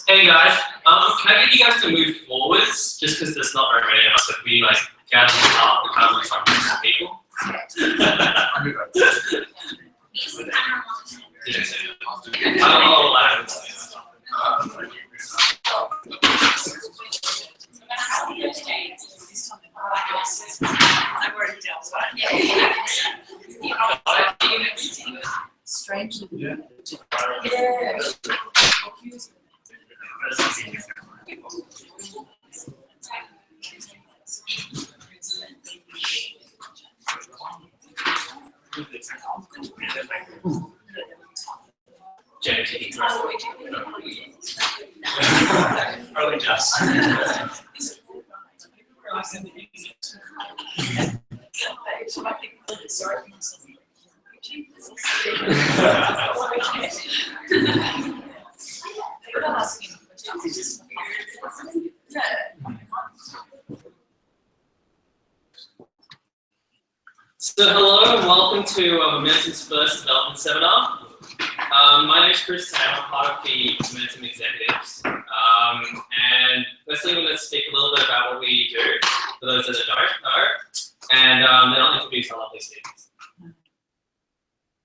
Hey guys, can I get you guys to move forwards? Just because there's not very many of us, if we like gather up, we can't really find more people. I'll allow it. Strangely. Yeah. Probably just. So hello and welcome to Momentum's first development seminar. My name is Chris and I'm part of the Momentum executives. And firstly, I'm going to speak a little bit about what we do for those that don't know, and then I'll introduce our lovely speakers.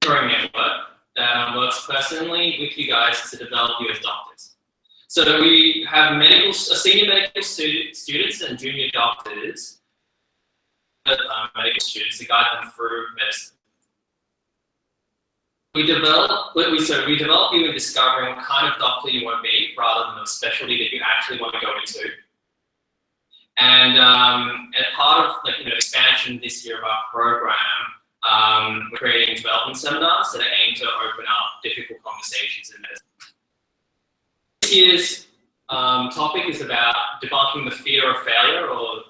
We're a network that works personally with you guys to develop you as doctors. So we have senior medical students and junior doctors, medical students to guide them through medicine. We develop you in discovering what kind of doctor you want to be, rather than the specialty that you actually want to go into. And part of expansion this year of our program, we're creating development seminars that aim to open up difficult conversations in medicine. This year's topic is about debunking the fear of failure, or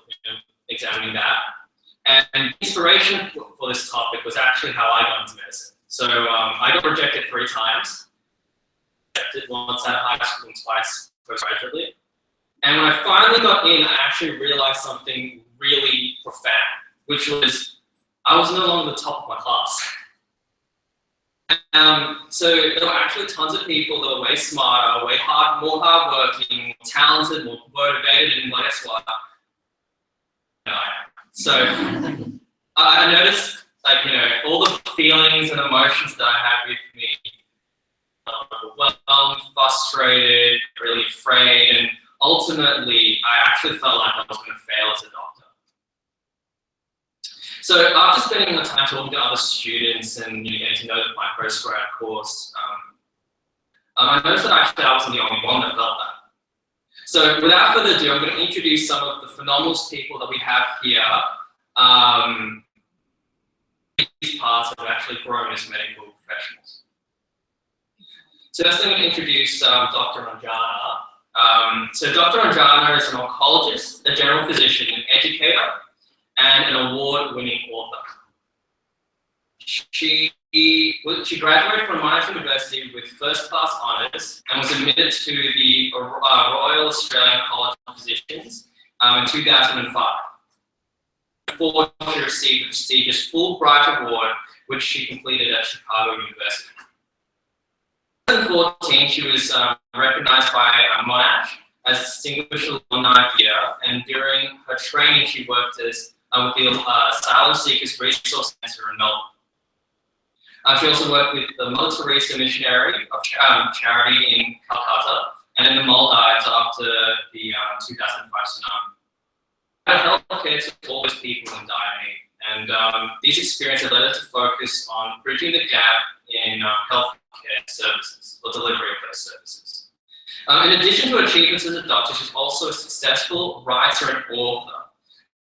examining that. And inspiration for this topic was actually how I got into medicine. So I got rejected 3 times. Rejected once at high school and twice postgraduately. And when I finally got in, I actually realized something really profound, which was I was no longer the top of my class. So there were actually tons of people that were way smarter, more hardworking, more talented, more motivated, and guess what? So I noticed, all the feelings and emotions that I had with me, overwhelmed, frustrated, really afraid, and ultimately, I actually felt like I was going to fail as a doctor. So after spending the time talking to other students and getting to know my postgrad course, I noticed that actually I wasn't the only one that felt that. So without further ado, I'm going to introduce some of the phenomenal people that we have here. These parts have actually grown as medical professionals. So first I'm going to introduce Dr. Anjana. So Dr. Anjana is an oncologist, a general physician, an educator, and an award-winning author. She graduated from Monash University with first-class honours and was admitted to the Royal Australian College of Physicians in 2005. Before she received the prestigious Fulbright Award, which she completed at Chicago University. In 2014, she was recognized by Monash as Distinguished Alumni of the Year, and during her training, she worked as with the Asylum Seekers Resource Center in Melbourne. She also worked with the Mother Teresa Missionary of Charity in Calcutta and in the Maldives after the 2005 tsunami. Healthcare to all those people in dire need, and these experiences led her to focus on bridging the gap in healthcare services, or delivery of those services. In addition to achievements as a doctor, she's also a successful writer and author.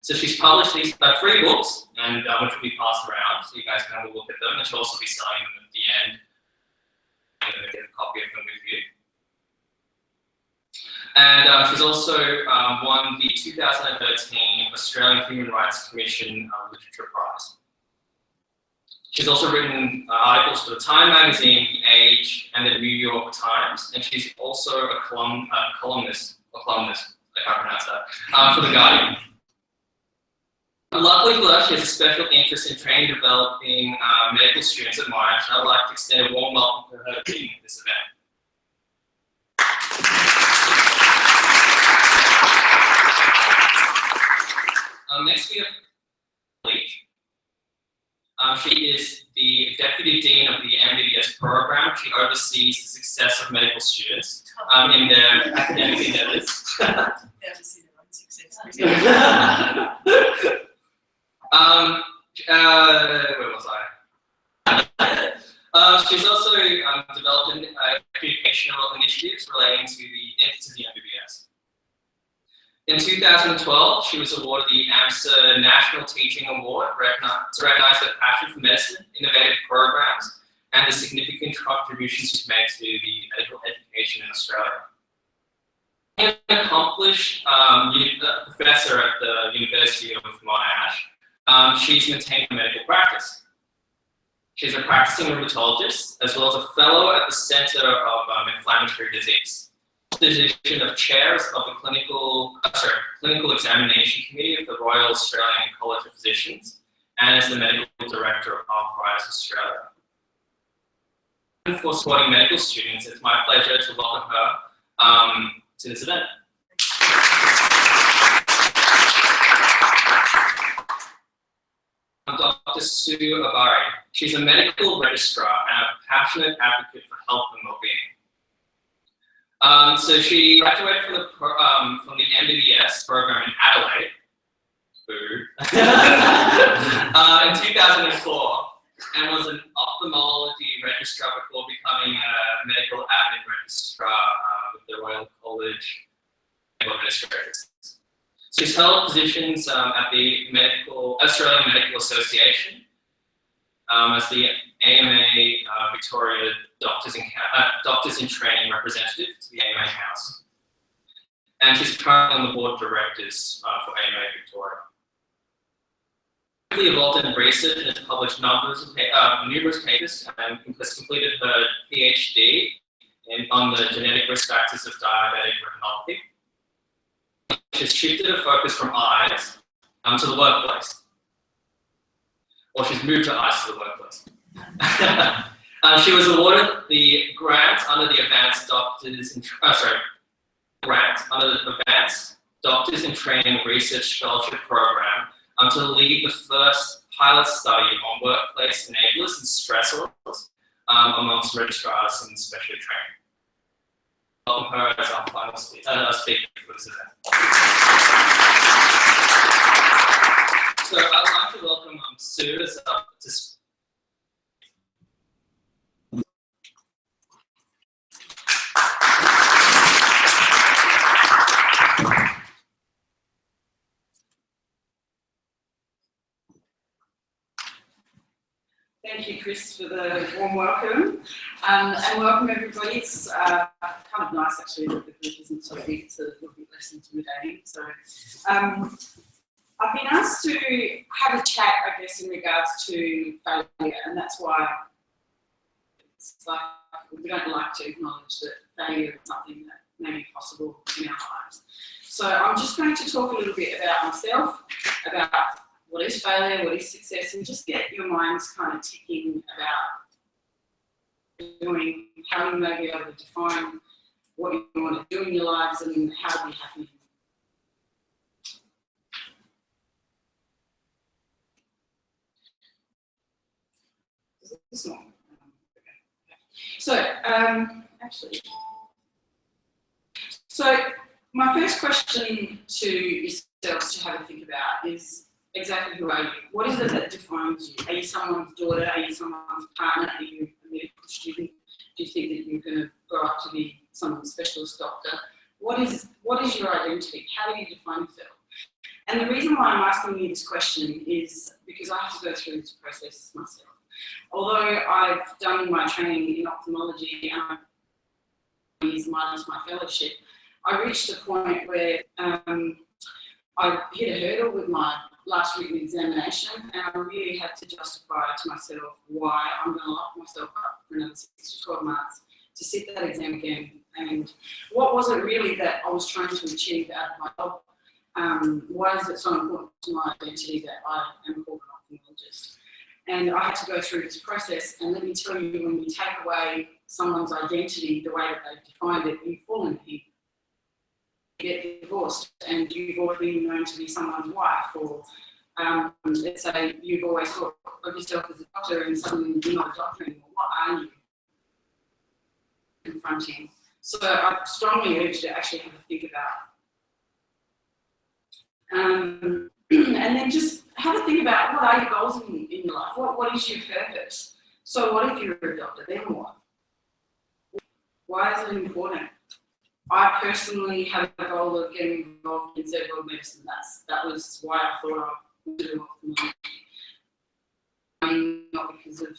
So she's published these 3 books, and which will be passed around, so you guys can have a look at them, and she'll also be selling them at the end. I'm going to get a copy of them with you. And she's also won the 2013 Australian Human Rights Commission Literature Prize. She's also written articles for the Time magazine, The Age, and the New York Times, and she's also a columnist, I can't pronounce that, for The Guardian. Luckily for us, she has a special interest in training and developing medical students at Monash, and I'd like to extend a warm welcome to her being at this event. Next we have Leach. She is the Deputy Dean of the MBBS program. She oversees the success of medical students in their academic endeavors. They oversee their own success. Where was I? She's also developed educational initiatives relating to the MBBS. In 2012, she was awarded the AMSA National Teaching Award to recognize her passion for medicine, innovative programs, and the significant contributions she's made to the medical education in Australia. An accomplished professor at the University of Monash, she's maintained a medical practice. She's a practicing rheumatologist, as well as a fellow at the Centre of Inflammatory Disease. Position of chairs of the clinical examination committee of the Royal Australian College of Physicians, and as the medical director of Arthritis Australia. For supporting medical students, it's my pleasure to welcome her to this event. I'm Dr. Sue Abari. She's a medical registrar and a passionate advocate for health and well-being. So she graduated from the MBBS program in Adelaide in 2004 and was an ophthalmology registrar before becoming a medical admin registrar with the Royal College of Administrators. She's held positions at the Australian Medical Association as the AMA Victoria Doctors in Training representative to the AMA House. And she's currently on the board of directors for AMA Victoria. She's involved in research and has published numerous papers and has completed her PhD on the genetic risk factors of diabetic retinopathy. She's shifted her focus from eyes to the workplace. Or she's moved her eyes to the workplace. She was awarded the grant under the Advanced Doctors in Training Research Fellowship Program to lead the first pilot study on workplace enablers and stressors amongst registrars and specially trained. Welcome her as our final speaker for this event. So I'd like to welcome Sue as to Thank you, Chris, for the warm welcome. And welcome everybody. It's kind of nice actually that the group isn't so big, it's a little bit less intimidating. So I've been asked to have a chat, I guess, in regards to failure, and that's why it's like we don't like to acknowledge that failure is something that may be possible in our lives. So I'm just going to talk a little bit about myself, about what is failure, what is success, and just get your minds kind of ticking about doing, how you may be able to define what you want to do in your lives and how to be happy. So my first question to yourselves to have a think about is exactly who are you? What is it that defines you? Are you someone's daughter? Are you someone's partner? Are you a medical student? Do you think that you're going to grow up to be someone's specialist doctor? What is your identity? How do you define yourself? And the reason why I'm asking you this question is because I have to go through this process myself. Although I've done my training in ophthalmology and minus my fellowship, I reached a point where I hit a hurdle with my last written examination, and I really had to justify to myself why I'm going to lock myself up for another 6 to 12 months to sit that exam again and what was it really that I was trying to achieve out of my job? Why is it so important to my identity that I am called an ophthalmologist? And I had to go through this process, and let me tell you, when you take away someone's identity, the way that they've defined it, you fall in here. You get divorced, and you've always been known to be someone's wife, or let's say you've always thought of yourself as a doctor, and suddenly you're not a doctor anymore. What are you confronting? So I strongly urge you to actually have a think about. And then just have a think about, what are your goals in your life? What is your purpose? So what if you're a doctor? Then what? Why is it important? I personally have a goal of getting involved in third world medicine. That was why I thought I would do ophthalmology. Not because of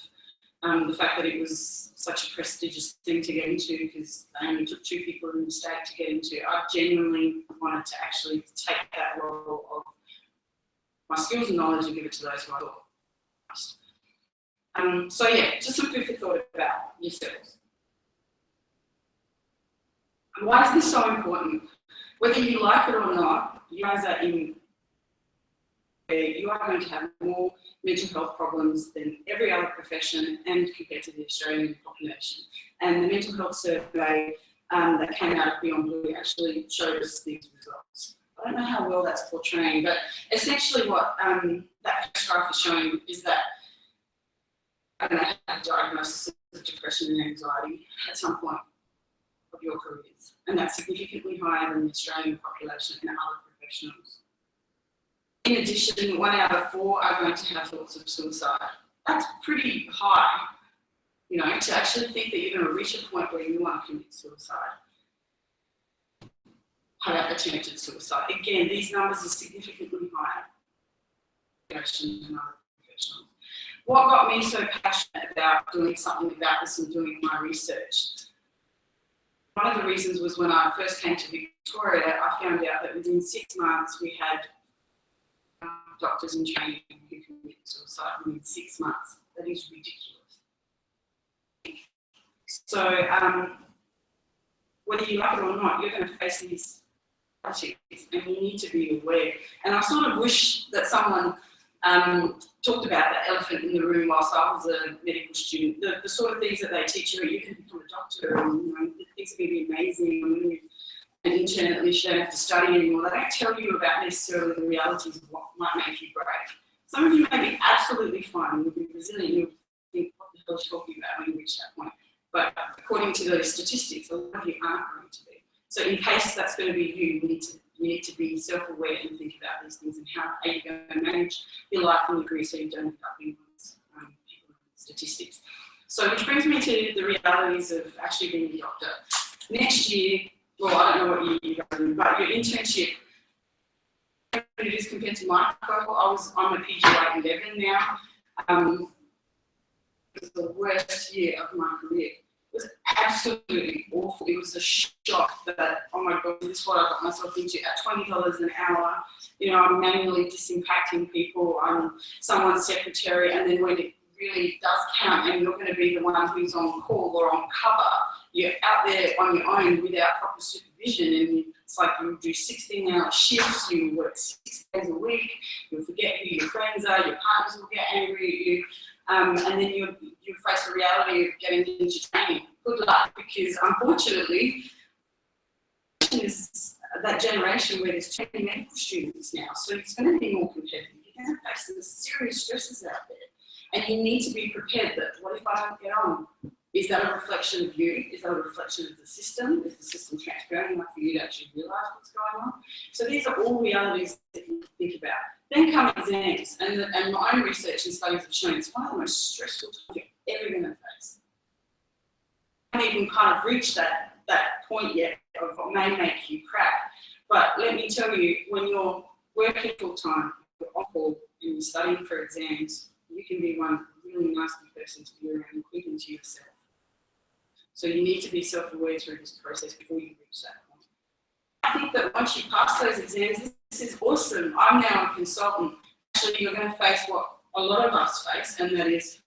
the fact that it was such a prestigious thing to get into, because they only took 2 people in the state to get into. I genuinely wanted to actually take that role of my skills and knowledge and give it to those who I thought. So yeah, just some food for thought about yourselves. And why is this so important? Whether you like it or not, you guys are in where you are going to have more mental health problems than every other profession and compared to the Australian population. And the mental health survey that came out of Beyond Blue actually showed us these results. I don't know how well that's portraying, but essentially what that first graph is showing is that I'm going to have a diagnosis of depression and anxiety at some point of your careers. And that's significantly higher than the Australian population and other professionals. In addition, 1 out of 4 are going to have thoughts of suicide. That's pretty high, you know, to actually think that you're going to reach a point where you want to commit suicide. Have attempted suicide. Again, these numbers are significantly higher than other professionals. What got me so passionate about doing something about this and doing my research? One of the reasons was when I first came to Victoria, I found out that within 6 months we had doctors in training who committed suicide within 6 months. That is ridiculous. So whether you like it or not, you're going to face these and you need to be aware. And I sort of wish that someone talked about that elephant in the room whilst I was a medical student. The sort of things that they teach you, you can become a doctor, and you know, things are going to be amazing. And when you're an intern, at least you don't have to study anymore. They don't tell you about necessarily the realities of what might make you great. Some of you may be absolutely fine, you'll be resilient, you'll think, what the hell are you talking about when you reach that point? But according to those statistics, a lot of you aren't going to be. So in case that's going to be you, you need to be self-aware and think about these things and how are you going to manage your life and your career so you don't end up being people in statistics. So which brings me to the realities of actually being a doctor. Next year, well, I don't know what year you guys are in, but your internship, it is compared to my cohort. I'm a PG 8 11 now. It was the worst year of my career. It was absolutely awful. It was a shock that, oh my God, this is what I got myself into at $20 an hour. You know, I'm manually disimpacting people. I'm someone's secretary, and then when it really does count and you're going to be the one who's on call or on cover, you're out there on your own without proper supervision, and it's like you do 16-hour shifts, you work 6 days a week, you'll forget who your friends are, your partners will get angry at you. And then you face the reality of getting into training. Good luck, because unfortunately, is that generation where there's too many medical students now, so it's going to be more competitive. You're going to face some serious stresses out there, and you need to be prepared that, what if I don't get on? Is that a reflection of you? Is that a reflection of the system? Is the system transparent enough for you to actually realise what's going on? So these are all realities that you think about. Then come exams, and my own research and studies have shown it's one of the most stressful times you're ever going to face. I haven't even kind of reached that point yet of what may make you crack. But let me tell you, when you're working full time, you're on call, and you're studying for exams, you can be one really nasty person to be around, including to yourself. So you need to be self-aware through this process before you reach that point. I think that once you pass those exams, this is awesome. I'm now a consultant. Actually, you're going to face what a lot of us face, and that is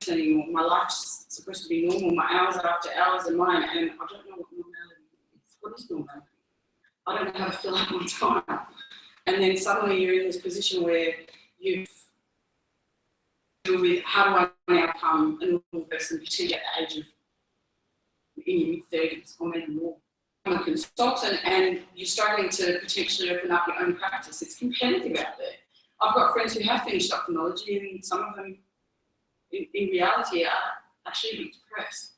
stress anymore. My life's supposed to be normal. My hours after hours are mine, and I don't know what normality is. What is normality? I don't know how to fill out my time. And then suddenly you're in this position where you deal with how do I now become a normal person, particularly at the age of in your mid-30s or maybe more. I'm a consultant and you're struggling to potentially open up your own practice. It's competitive out there. I've got friends who have finished ophthalmology and some of them in reality are actually depressed.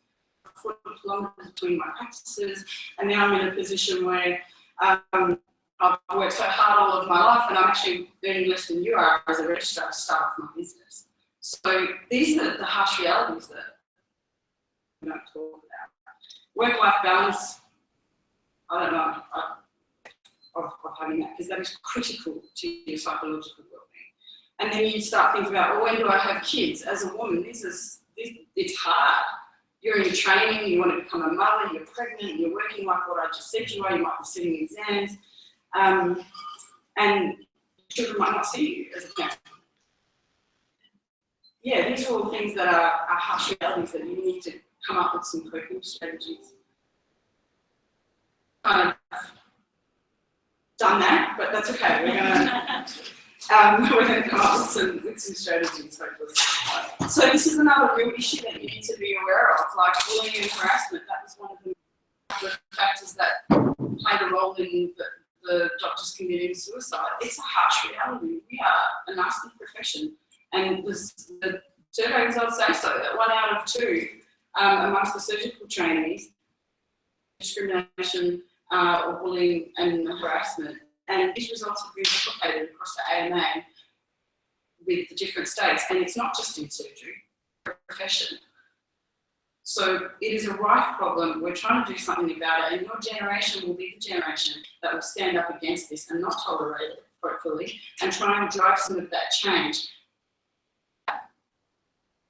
40 kilometres between my practices, and now I'm in a position where I've worked so hard all of my life and I'm actually earning less than you are as a registrar to start off my business. So these are the harsh realities that we don't talk about. Work-life balance, I don't know of having that, because that is critical to your psychological well-being. And then you start thinking about, well, when do I have kids? As a woman, it's hard. You're in training, you want to become a mother, you're pregnant, you're working like what I just said you are, you might be sitting exams, and children might not see you as a parent. Yeah, these are all things that are harsh realities that you need to come up with some coping strategies. Kind of done that, but that's okay. We're going to come up with some strategies, hopefully. So this is another real issue that you need to be aware of, like bullying and harassment. That was one of the factors that played a role in the doctors committing suicide. It's a harsh reality. We are a nasty profession, and the survey results say so, that 1 out of 2 amongst the surgical trainees, discrimination or bullying and harassment. And these results have been replicated across the AMA with the different states, and it's not just in surgery, it's a profession. So it is a rife problem. We're trying to do something about it, and your generation will be the generation that will stand up against this and not tolerate it, hopefully, and try and drive some of that change.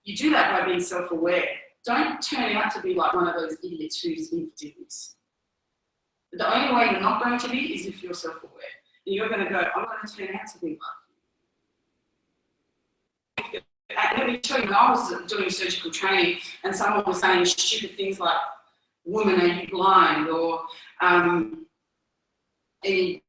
You do that by being self-aware. Don't turn out to be like one of those idiots who's in forgiveness. The only way you're not going to be is if you're self-aware. And you're going to go, I'm going to turn out to be like you. And let me tell you, when I was doing surgical training and someone was saying stupid things like, woman, are you blind? Or any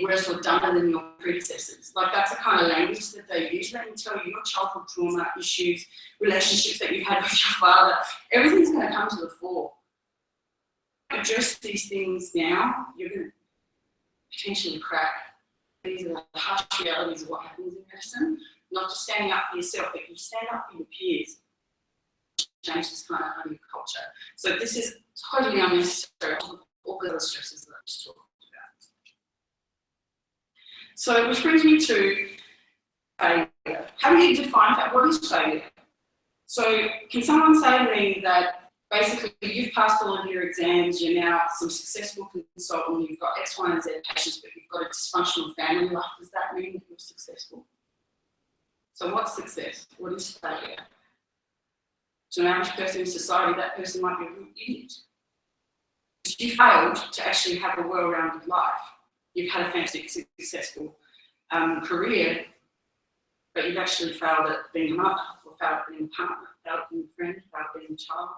worse or dumber than your predecessors. Like, that's the kind of language that they use. Let me tell you, your childhood trauma, issues, relationships that you've had with your father, everything's going to come to the fore. Address these things now, you're going to potentially crack. These are the harsh realities of what happens in medicine. Not just standing up for yourself, but you stand up for your peers. Change this kind of ugly culture. So this is totally unnecessary, all the other stresses that I just talked about. So which brings me to failure. How do you define failure? What is failure? So can someone say to me that basically you've passed all of your exams, you're now some successful consultant, you've got X, Y, and Z patients, but you've got a dysfunctional family life. Does that mean that you're successful? So what's success? What is failure? To an average person in society, that person might be a real idiot. You failed to actually have a well-rounded life. You've had a fantastic, successful career, but you've actually failed at being a mother, or failed at being a partner, failed at being a friend, failed at being a child.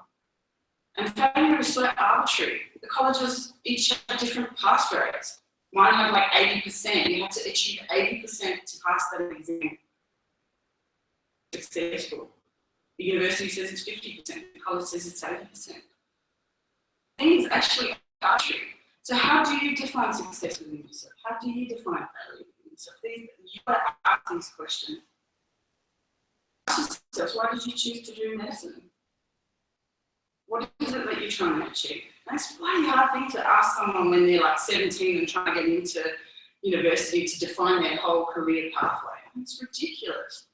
And failure is so arbitrary. The colleges each have different pass rates. Mine had like 80%. You had to achieve 80% to pass that exam. Successful. The university says it's 50%. The college says it's 70%. Things actually arbitrary. So how do you define success within yourself? How do you define failure within yourself? You've got to ask these questions. Ask yourself, why did you choose to do medicine? What is it that you're trying to achieve? That's a bloody hard thing to ask someone when they're like 17 and trying to get into university to define their whole career pathway. It's ridiculous.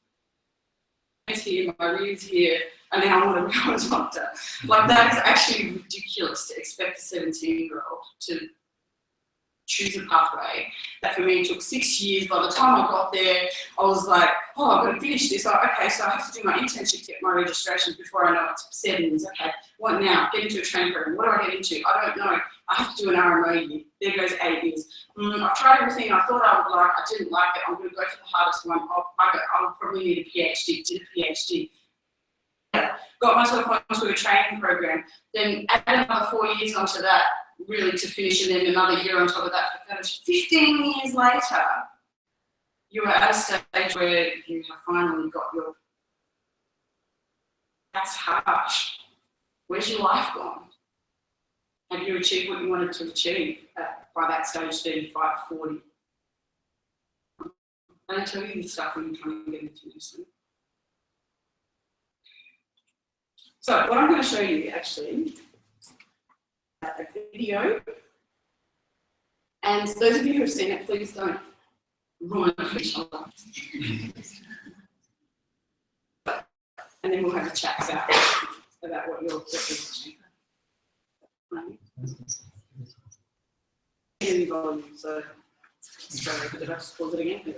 Here, my read's here, and now I want to become a doctor. Like, that is actually ridiculous to expect a 17-year-old to choose a pathway that for me took 6 years. By the time I got there, I was like, oh, I've got to finish this. Okay, so I have to do my internship to get my registration before I know it's 7 years. Okay, what now? Get into a training program. What do I get into? I don't know. I have to do an RMO year. There goes 8 years. I've tried everything I thought I would like. I didn't like it. I'm going to go for the hardest one. I will probably need a PhD. Did a PhD. got myself onto a training program, then add another 4 years onto that, really to finish, and then another year on top of that for finish. 15 years later, you are at a stage where you have finally got your. That's harsh. Where's your life gone? Have you achieved what you wanted to achieve by that stage, 35, 40? I don't tell you this stuff when you're trying to get into nursing. So what I'm going to show you actually a video, and those of you who have seen it, please don't ruin it for each other. And then we'll have a chat about what you're watching. Any volume, so did I just pause it again?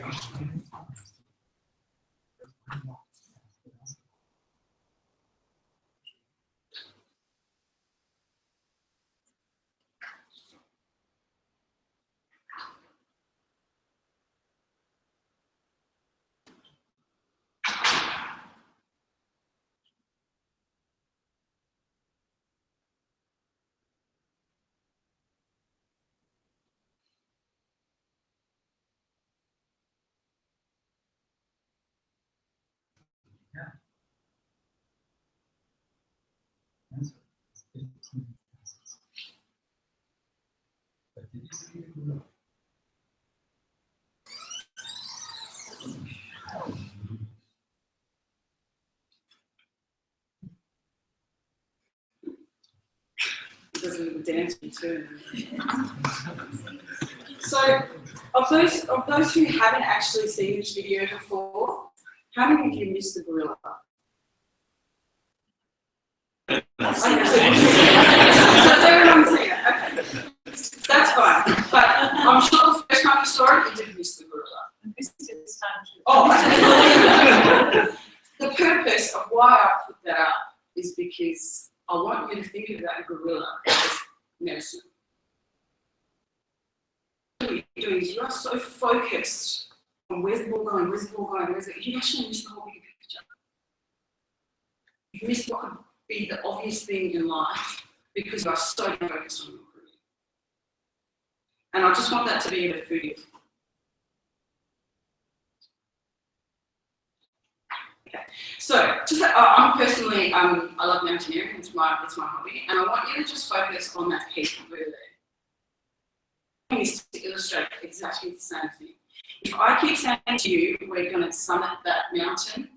There's a little dancing too. So, of those who haven't actually seen this video before, how many of you missed the gorilla? So everyone's seen it. Okay. That's fine. But I'm sure the first time you saw it, you didn't miss the gorilla. Oh, the purpose of why I put that up is because I want you to think of that gorilla as medicine. What you're doing is you are so focused on where's the ball going, where's the ball going, where's it, you actually miss the whole big picture. You miss what could be the obvious thing in life because you are so focused on your career. And I just want that to be a foodie. Okay. So, just I'm personally, I love mountaineering. It's my hobby, and I want you to just focus on that peak over there. Is to illustrate exactly the same thing. If I keep saying to you, we're going to summit that mountain,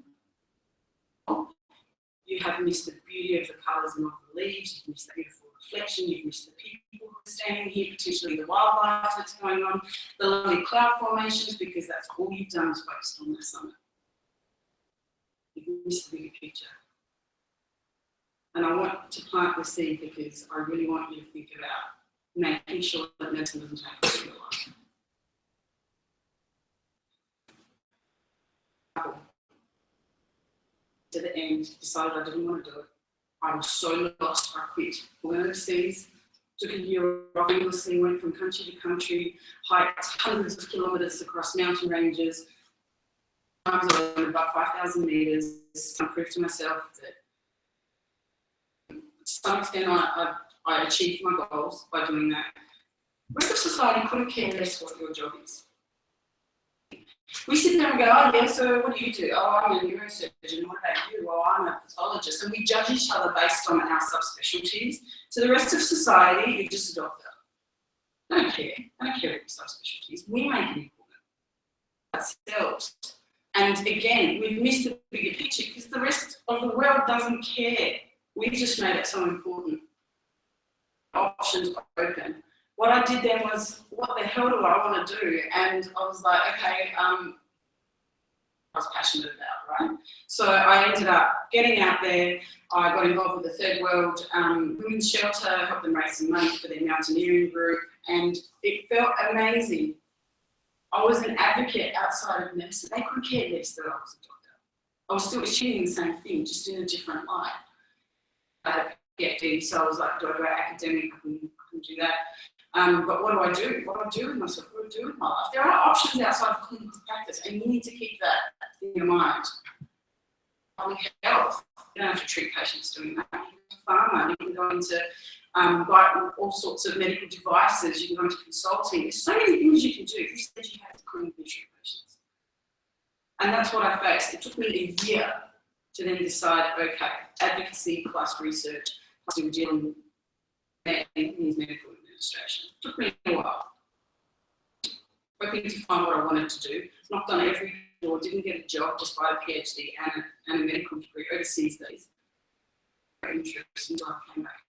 you have missed the beauty of the colours and of the leaves. You've missed the beautiful reflection. You've missed the people who are standing here, potentially the wildlife that's going on, the lovely cloud formations, because that's all you've done is focused on that summit. You've missed the bigger picture. And I want to plant the seed because I really want you to think about making sure that medicine doesn't take over your life. To the end, decided I didn't want to do it. I was so lost, I quit. Went overseas, took a year off, endlessly went from country to country, hiked hundreds of kilometres across mountain ranges. I was on about 5,000 metres. I proved to myself that to some extent I achieved my goals by doing that. The rest of society couldn't care less what your job is. We sit there and go, oh yeah, so what do you do? Oh, I'm a neurosurgeon, what about you? Oh, I'm a pathologist. And we judge each other based on our subspecialties. To the rest of society, you're just a doctor. I don't care. I don't care about your subspecialties. We make it important ourselves. And again, we've missed the bigger picture because the rest of the world doesn't care. We've just made it so important. Options open. What I did then was, what the hell do I want to do? And I was like, okay, I was passionate about, right? So I ended up getting out there. I got involved with the Third World Women's Shelter, helped them raise some money for their mountaineering group, and it felt amazing. I was an advocate outside of medicine. They couldn't care less that I was a doctor. I was still achieving the same thing, just in a different light. I had a PhD, so I was like, do I go academic? I can do that. But what do I do? What do I do with myself? What do I do with my life? There are options outside of clinical practice, and you need to keep that in your mind. Public health. You don't have to treat patients doing that. You can go to pharma, you can go into buy all sorts of medical devices, you can go into consulting. There's so many things you can do. Who said you have to clinically treat patients? And that's what I faced. It took me a year to then decide, okay, advocacy plus research plus dealing with medical administration. It took me a while. Hoping to find what I wanted to do. Knocked on every door, didn't get a job, just by a PhD and a medical degree overseas days. Very interesting until I came back.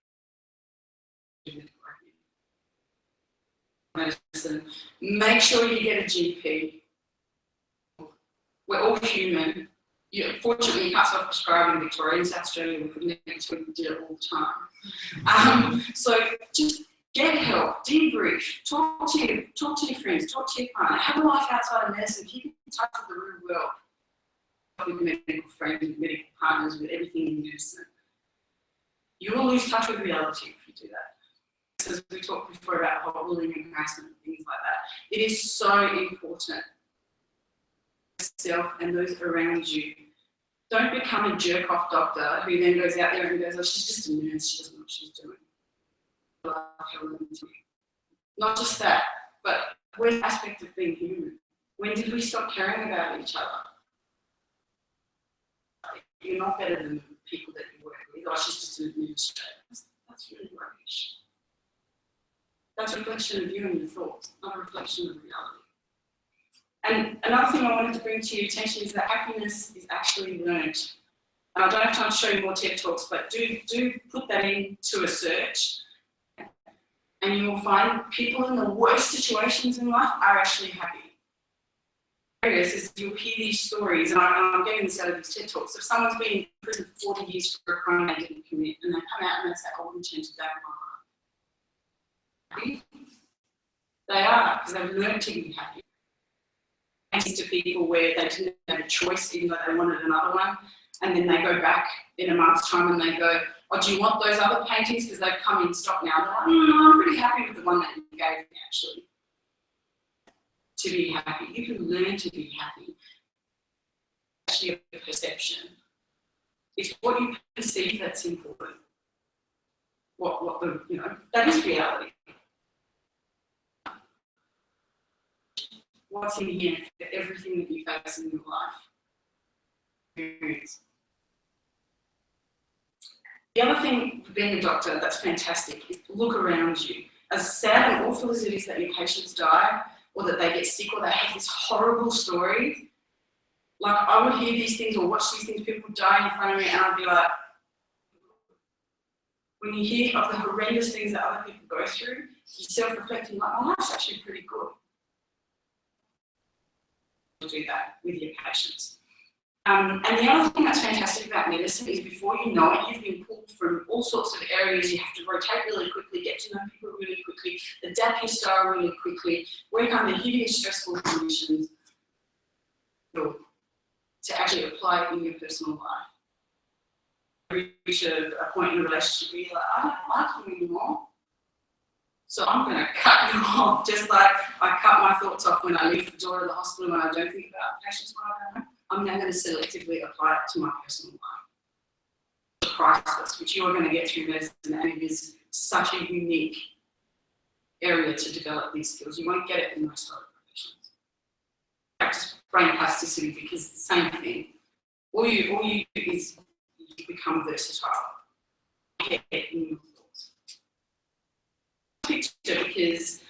Medicine. Make sure you get a GP. We're all human. Fortunately, you can't self-prescribe in Victoria. In South Australia, we couldn't do it all the time. So just get help, debrief, talk to your friends, talk to your partner, have a life outside of medicine, keep in touch with the real world, with medical friends, with medical partners, with everything in medicine. You will lose touch with reality if you do that. As we talked before about whole bullying and harassment and things like that, it is so important. Yourself and those around you. Don't become a jerk-off doctor who then goes out there and goes, oh, she's just a nurse, she doesn't know what she's doing. Not just that, but where's the aspect of being human? When did we stop caring about each other? You're not better than the people that you work with. Oh, she's just an administrator. That's really rubbish. That's a reflection of you and your thoughts, not a reflection of reality. And another thing I wanted to bring to your attention is that happiness is actually learned. And I don't have time to show you more TED Talks, but do put that into a search. And you will find people in the worst situations in life are actually happy. Is you'll hear these stories, and I'm getting this out of these TED Talks. If someone's been in prison for 40 years for a crime they didn't commit, and they come out and they say, I wouldn't change a day of my life. They are, because they've learned to be happy. And to people where they didn't have a choice, even though they wanted another one, and then they go back in a month's time and they go, oh, do you want those other paintings? Because they've come in stock now. They're like, I'm pretty happy with the one that you gave me, actually. To be happy. You can learn to be happy. Actually, a perception. It's what you perceive that's important. What the, that is reality. What's in here for everything that you face in your life. Experience. The other thing for being a doctor that's fantastic is look around you. As sad and awful as it is that your patients die, or that they get sick, or they have this horrible story, like I would hear these things or watch these things, people die in front of me, and I'd be like, when you hear of the horrendous things that other people go through, you're self-reflecting, like, my life's actually pretty good. Do that with your patients. And the other thing that's fantastic about medicine is before you know it, you've been pulled from all sorts of areas. You have to rotate really quickly, get to know people really quickly, adapt your style really quickly, work under hideous stressful conditions to actually apply it in your personal life. Reach a point in a relationship where you're like, I don't like you anymore, so I'm going to cut you off, just like I cut my thoughts off when I leave the door of the hospital when I don't think about patients when I go home. I'm now going to selectively apply it to my personal life. It's priceless, which you're going to get through medicine, and it is such a unique area to develop these skills. You won't get it in most other professions. Practice brain plasticity, because it's the same thing. All you do is you become versatile. Get in your thoughts. Picture, because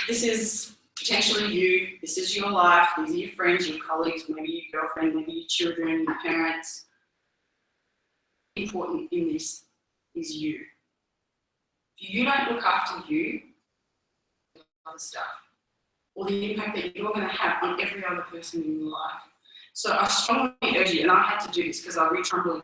this is potentially you, this is your life, these are your friends, your colleagues, maybe your girlfriend, maybe your children, your parents. Important in this is you. If you don't look after you, other stuff, or the impact that you're going to have on every other person in your life. So I strongly urge you, and I had to do this because I reached out with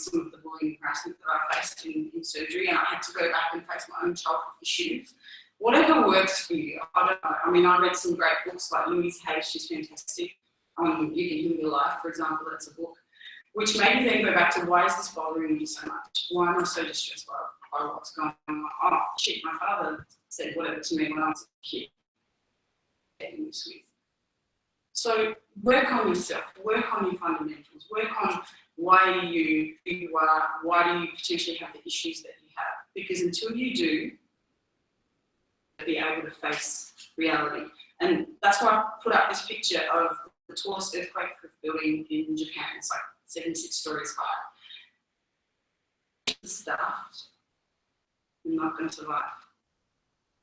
some of the bullying and harassment that I faced in surgery, and I had to go back and face my own childhood issues. Whatever works for you, I don't know. I mean, I read some great books like Louise Hay, she's fantastic. You Can Heal Your Life, for example, that's a book, which made me then go back to, why is this bothering me so much? Why am I so distressed by what's going on? Oh, shit, my father said whatever to me when I was a kid. So work on yourself, work on your fundamentals, work on why you who you are, why do you potentially have the issues that you have. Because until you do, you'll be able to face reality. And that's why I put up this picture of the tallest earthquake-proof building in Japan. It's like 76 stories high. Stuffed, you're not going to survive.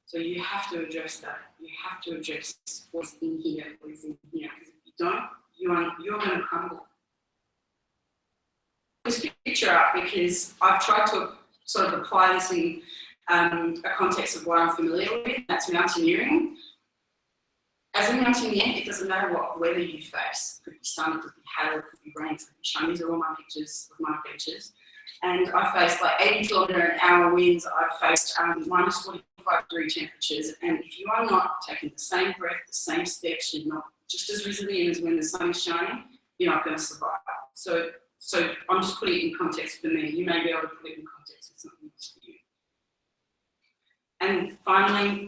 So you have to address that. You have to address what's in here, what is in here. Because if you don't, you're going to crumble. This picture up because I've tried to sort of apply this in a context of what I'm familiar with. That's mountaineering. As a mountaineer, it doesn't matter what weather you face. It could be sun, it could be hail, it could be rain, it could be shine. These are all my pictures of my beaches. And I faced like 80 km/h winds. I've faced minus 45-degree temperatures. And if you are not taking the same breath, the same steps, you're not just as resilient as when the sun is shining, you're not going to survive. So I'm just putting it in context for me. You may be able to put it in context with something else for you. And finally,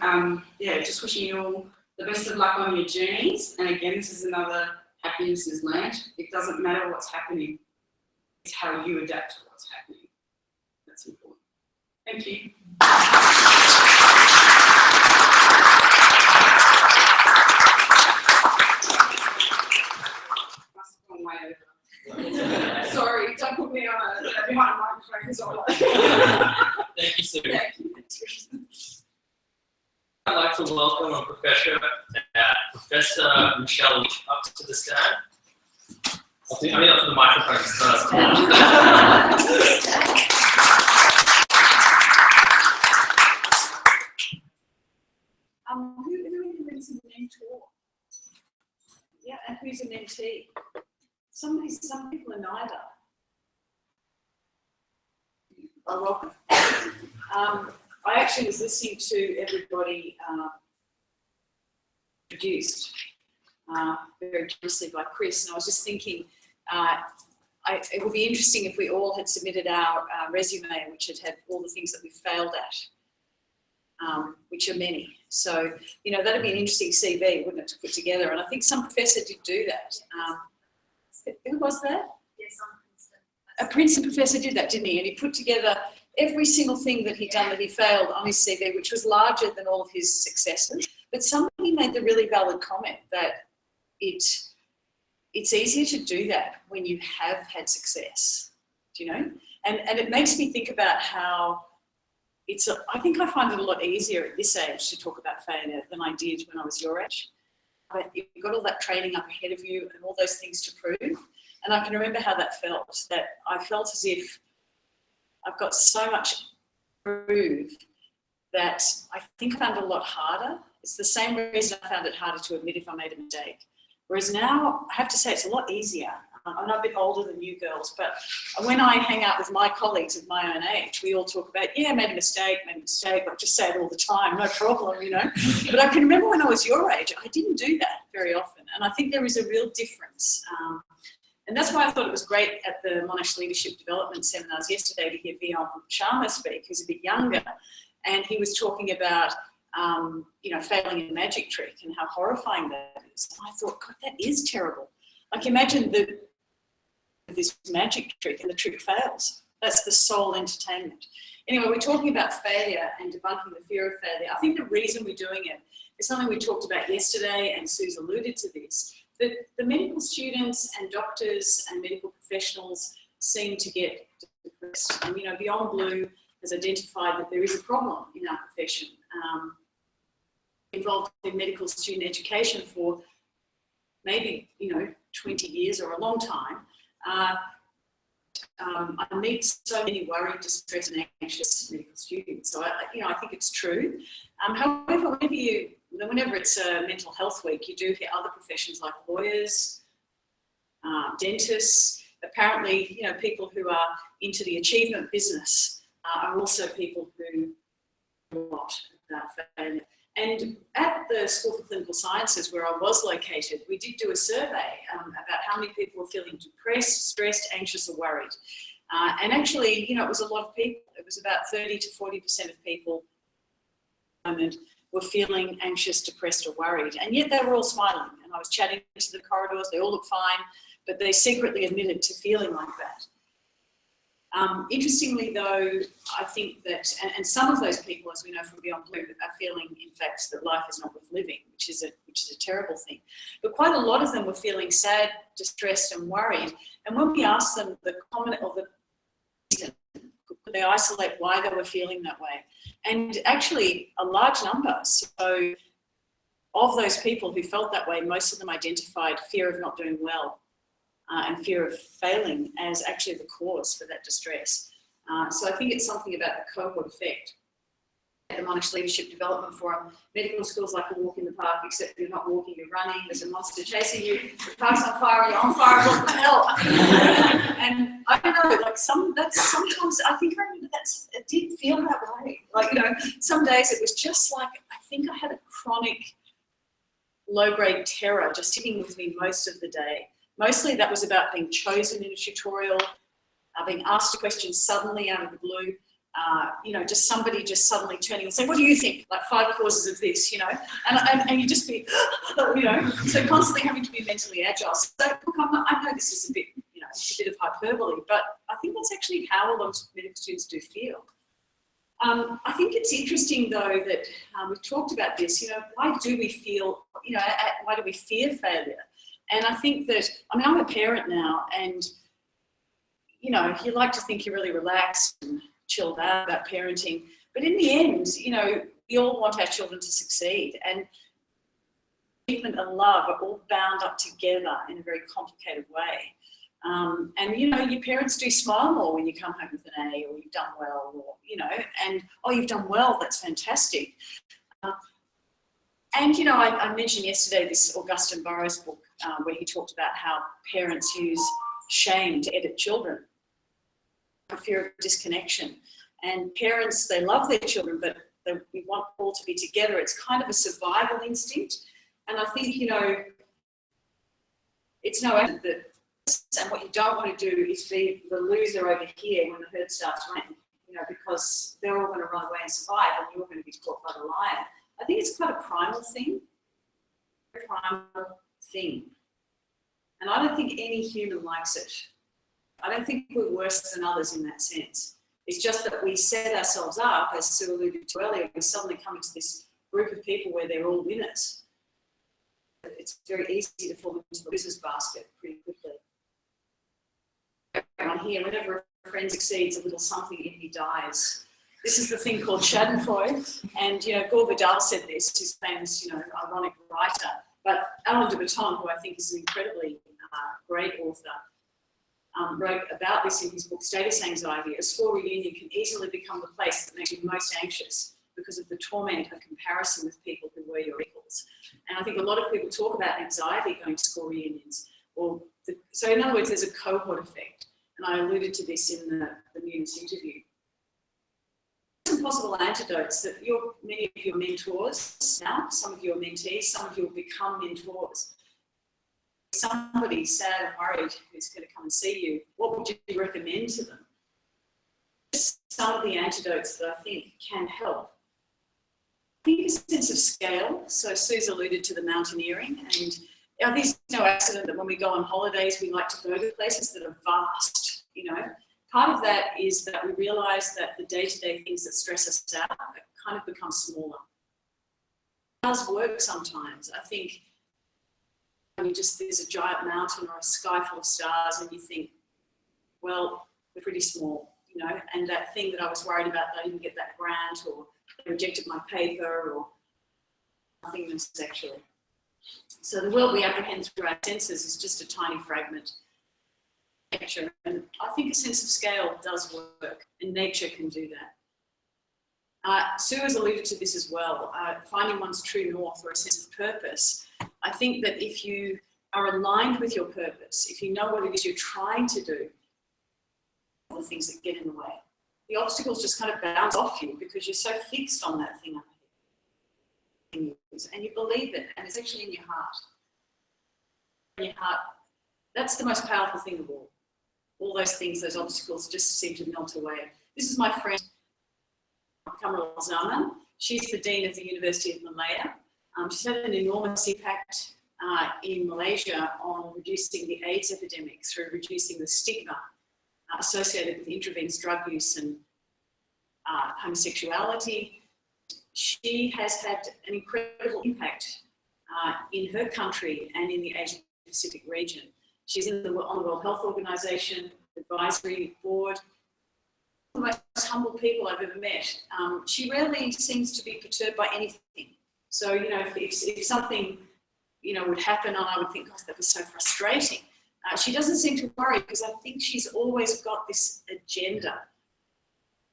just wishing you all the best of luck on your journeys. And again, this is another happiness is learned. It doesn't matter what's happening. It's how you adapt to what's happening. That's important. Thank you. Must have gone way over. Sorry, don't put me on behind a microphone. It's all right. Thank you, Sue. Thank you. I'd like to welcome Professor Michelle up to the stand. I mean, up to the microphone first. Who is a mentor? Yeah, and who's a mentee? Some people are neither. Oh, welcome. I actually was listening to everybody produced very generously by Chris, and I was just thinking it would be interesting if we all had submitted our resume, which had all the things that we failed at, which are many. So, that'd be an interesting CV, wouldn't it, to put together? And I think some professor did do that. Who was that? Yes, a Princeton professor did that, didn't he? And he put together every single thing that he'd done that he failed on his CV, which was larger than all of his successes. But somebody made the really valid comment that it's easier to do that when you have had success, And it makes me think about how I think I find it a lot easier at this age to talk about failure than I did when I was your age. But you've got all that training up ahead of you and all those things to prove. And I can remember how that felt, that I felt as if I've got so much to prove that I think I found it a lot harder. It's the same reason I found it harder to admit if I made a mistake. Whereas now, I have to say, it's a lot easier. I'm a bit older than you girls, but when I hang out with my colleagues of my own age, we all talk about, made a mistake. I just say it all the time, no problem, But I can remember when I was your age, I didn't do that very often. And I think there is a real difference. And that's why I thought it was great at the Monash Leadership Development Seminars yesterday to hear Vion Sharma speak, who's a bit younger. And he was talking about, failing in a magic trick and how horrifying that is. And I thought, God, that is terrible. Like, imagine this magic trick and the trick fails. That's the sole entertainment. Anyway, we're talking about failure and debunking the fear of failure. I think the reason we're doing it is something we talked about yesterday, and Sue's alluded to this, that the medical students and doctors and medical professionals seem to get depressed. And, Beyond Blue has identified that there is a problem in our profession. Involved in medical student education for maybe, 20 years or a long time. I meet so many worried, distressed and anxious medical students. So, I think it's true. However, whenever it's a mental health week, you do hear other professions like lawyers, dentists. Apparently, people who are into the achievement business are also people who know a lot about failure. And at the School for Clinical Sciences, where I was located, we did do a survey about how many people were feeling depressed, stressed, anxious, or worried. And actually, it was a lot of people. It was about 30 to 40% of people were feeling anxious, depressed or worried, and yet they were all smiling. And I was chatting to the corridors, they all looked fine, but they secretly admitted to feeling like that. Interestingly though, I think that, and some of those people, as we know from Beyond Blue, are feeling in fact that life is not worth living, which is a terrible thing. But quite a lot of them were feeling sad, distressed and worried. And when we asked them the common, or the reason, could they isolate why they were feeling that way? And actually a large number, so of those people who felt that way, most of them identified fear of not doing well and fear of failing as actually the cause for that distress. So I think it's something about the cohort effect. At the Monash Leadership Development Forum, medical schools like a walk in the park, except you're not walking, you're running, there's a monster chasing you, the park's on fire, and you're on fire, what the hell? And I don't know, like sometimes I think I remember it did feel that way. Like, you know, some days it was just like, I think I had a chronic low-grade terror just sitting with me most of the day. Mostly that was about being chosen in a tutorial, being asked a question suddenly out of the blue, you know, just somebody just suddenly turning and saying, what do you think? Like 5 causes of this, you know, and you just be, you know, so constantly having to be mentally agile. So look, I know this is a bit, you know, a bit of hyperbole, but I think that's actually how a lot of medical students do feel. I think it's interesting though that we've talked about this, you know, why do we feel, you know, why do we fear failure? And I think that, I mean, I'm a parent now and, you know, you like to think you're really relaxed and chilled out about parenting, but in the end, you know, we all want our children to succeed, and achievement and love are all bound up together in a very complicated way. And, you know, your parents do smile more when you come home with an A, or you've done well, or, you know, and, oh, you've done well, that's fantastic. And, you know, I mentioned yesterday this Augustine Burroughs book where he talked about how parents use shame to edit children for fear of disconnection. And parents, they love their children, but we want all to be together. It's kind of a survival instinct. And I think, you know, it's no accident that, and what you don't want to do is be the loser over here when the herd starts running, you know, because they're all going to run away and survive and you're going to be caught by the lion. I think it's quite a primal thing, and I don't think any human likes it. I don't think we're worse than others in that sense. It's just that we set ourselves up, as Sue alluded to earlier, we suddenly come into this group of people where they're all winners. It's very easy to fall into the loser's basket pretty quickly. Everyone here, whenever a friend succeeds, a little something in me dies. This is the thing called Schadenfreude, and, you know, Gore Vidal said this, his famous, you know, ironic writer, but Alain de Botton, who I think is an incredibly great author, wrote about this in his book, Status Anxiety. A school reunion can easily become the place that makes you most anxious because of the torment of comparison with people who were your equals. And I think a lot of people talk about anxiety going to school reunions. So in other words, there's a cohort effect, and I alluded to this in the Nunes interview. Some possible antidotes that many of your mentors now, some of your mentees, some of you will become mentors. Somebody sad and worried who's going to come and see you, what would you recommend to them? Just some of the antidotes that I think can help. I think a sense of scale. So Sue's alluded to the mountaineering, and I think it's no accident that when we go on holidays, we like to go to places that are vast, you know. Part of that is that we realise that the day-to-day things that stress us out kind of become smaller. It does work sometimes. I think there's a giant mountain or a sky full of stars and you think, well, we're pretty small, you know, and that thing that I was worried about, that I didn't get that grant, or they rejected my paper, or nothingness actually. So the world we apprehend through our senses is just a tiny fragment. Nature, and I think a sense of scale does work, and nature can do that. Sue has alluded to this as well, finding one's true north or a sense of purpose. I think that if you are aligned with your purpose, if you know what it is you're trying to do, all the things that get in the way, the obstacles just kind of bounce off you because you're so fixed on that thing up here. And you believe it, and it's actually in your heart. In your heart, that's the most powerful thing of all. All those things, those obstacles just seem to melt away. This is my friend, Kamral Zaman. She's the Dean of the University of Malaya. She's had an enormous impact in Malaysia on reducing the AIDS epidemic through reducing the stigma associated with intravenous drug use and homosexuality. She has had an incredible impact in her country and in the Asia Pacific region. She's on the World Health Organization advisory board. One of the most humble people I've ever met. She rarely seems to be perturbed by anything. So, you know, if something, you know, would happen, and I would think, gosh, that was so frustrating. She doesn't seem to worry because I think she's always got this agenda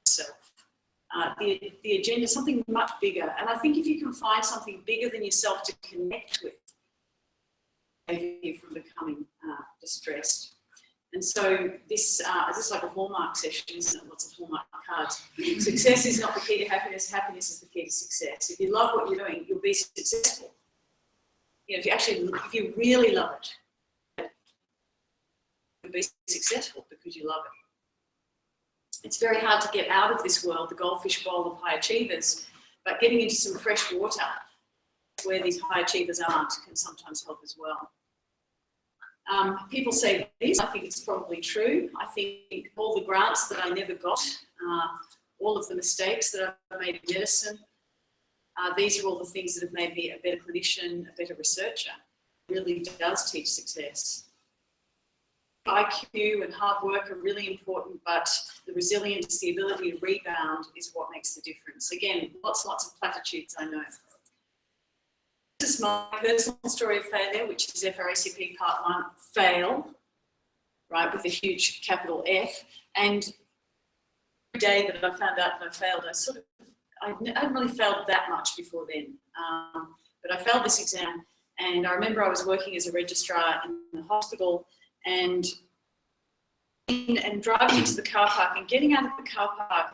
herself. The agenda is something much bigger. And I think if you can find something bigger than yourself to connect with, save you from becoming distressed. And so this is like a hallmark session, isn't it? Lots of hallmark cards. Success is not the key to happiness. Happiness is the key to success. If you love what you're doing, you'll be successful. You know, if you really love it, you'll be successful because you love it. It's very hard to get out of this world, the goldfish bowl of high achievers, but getting into some fresh water where these high achievers aren't can sometimes help as well. People say this, I think it's probably true. I think all the grants that I never got, all of the mistakes that I've made in medicine, these are all the things that have made me a better clinician, a better researcher. It really does teach success. IQ and hard work are really important, but the resilience, the ability to rebound is what makes the difference. Again, lots of platitudes, I know. This is my personal story of failure, which is FRACP Part 1, fail, right, with a huge capital F. And every day that I found out that I failed, I hadn't really failed that much before then. But I failed this exam, and I remember I was working as a registrar in the hospital, and driving into the car park and getting out of the car park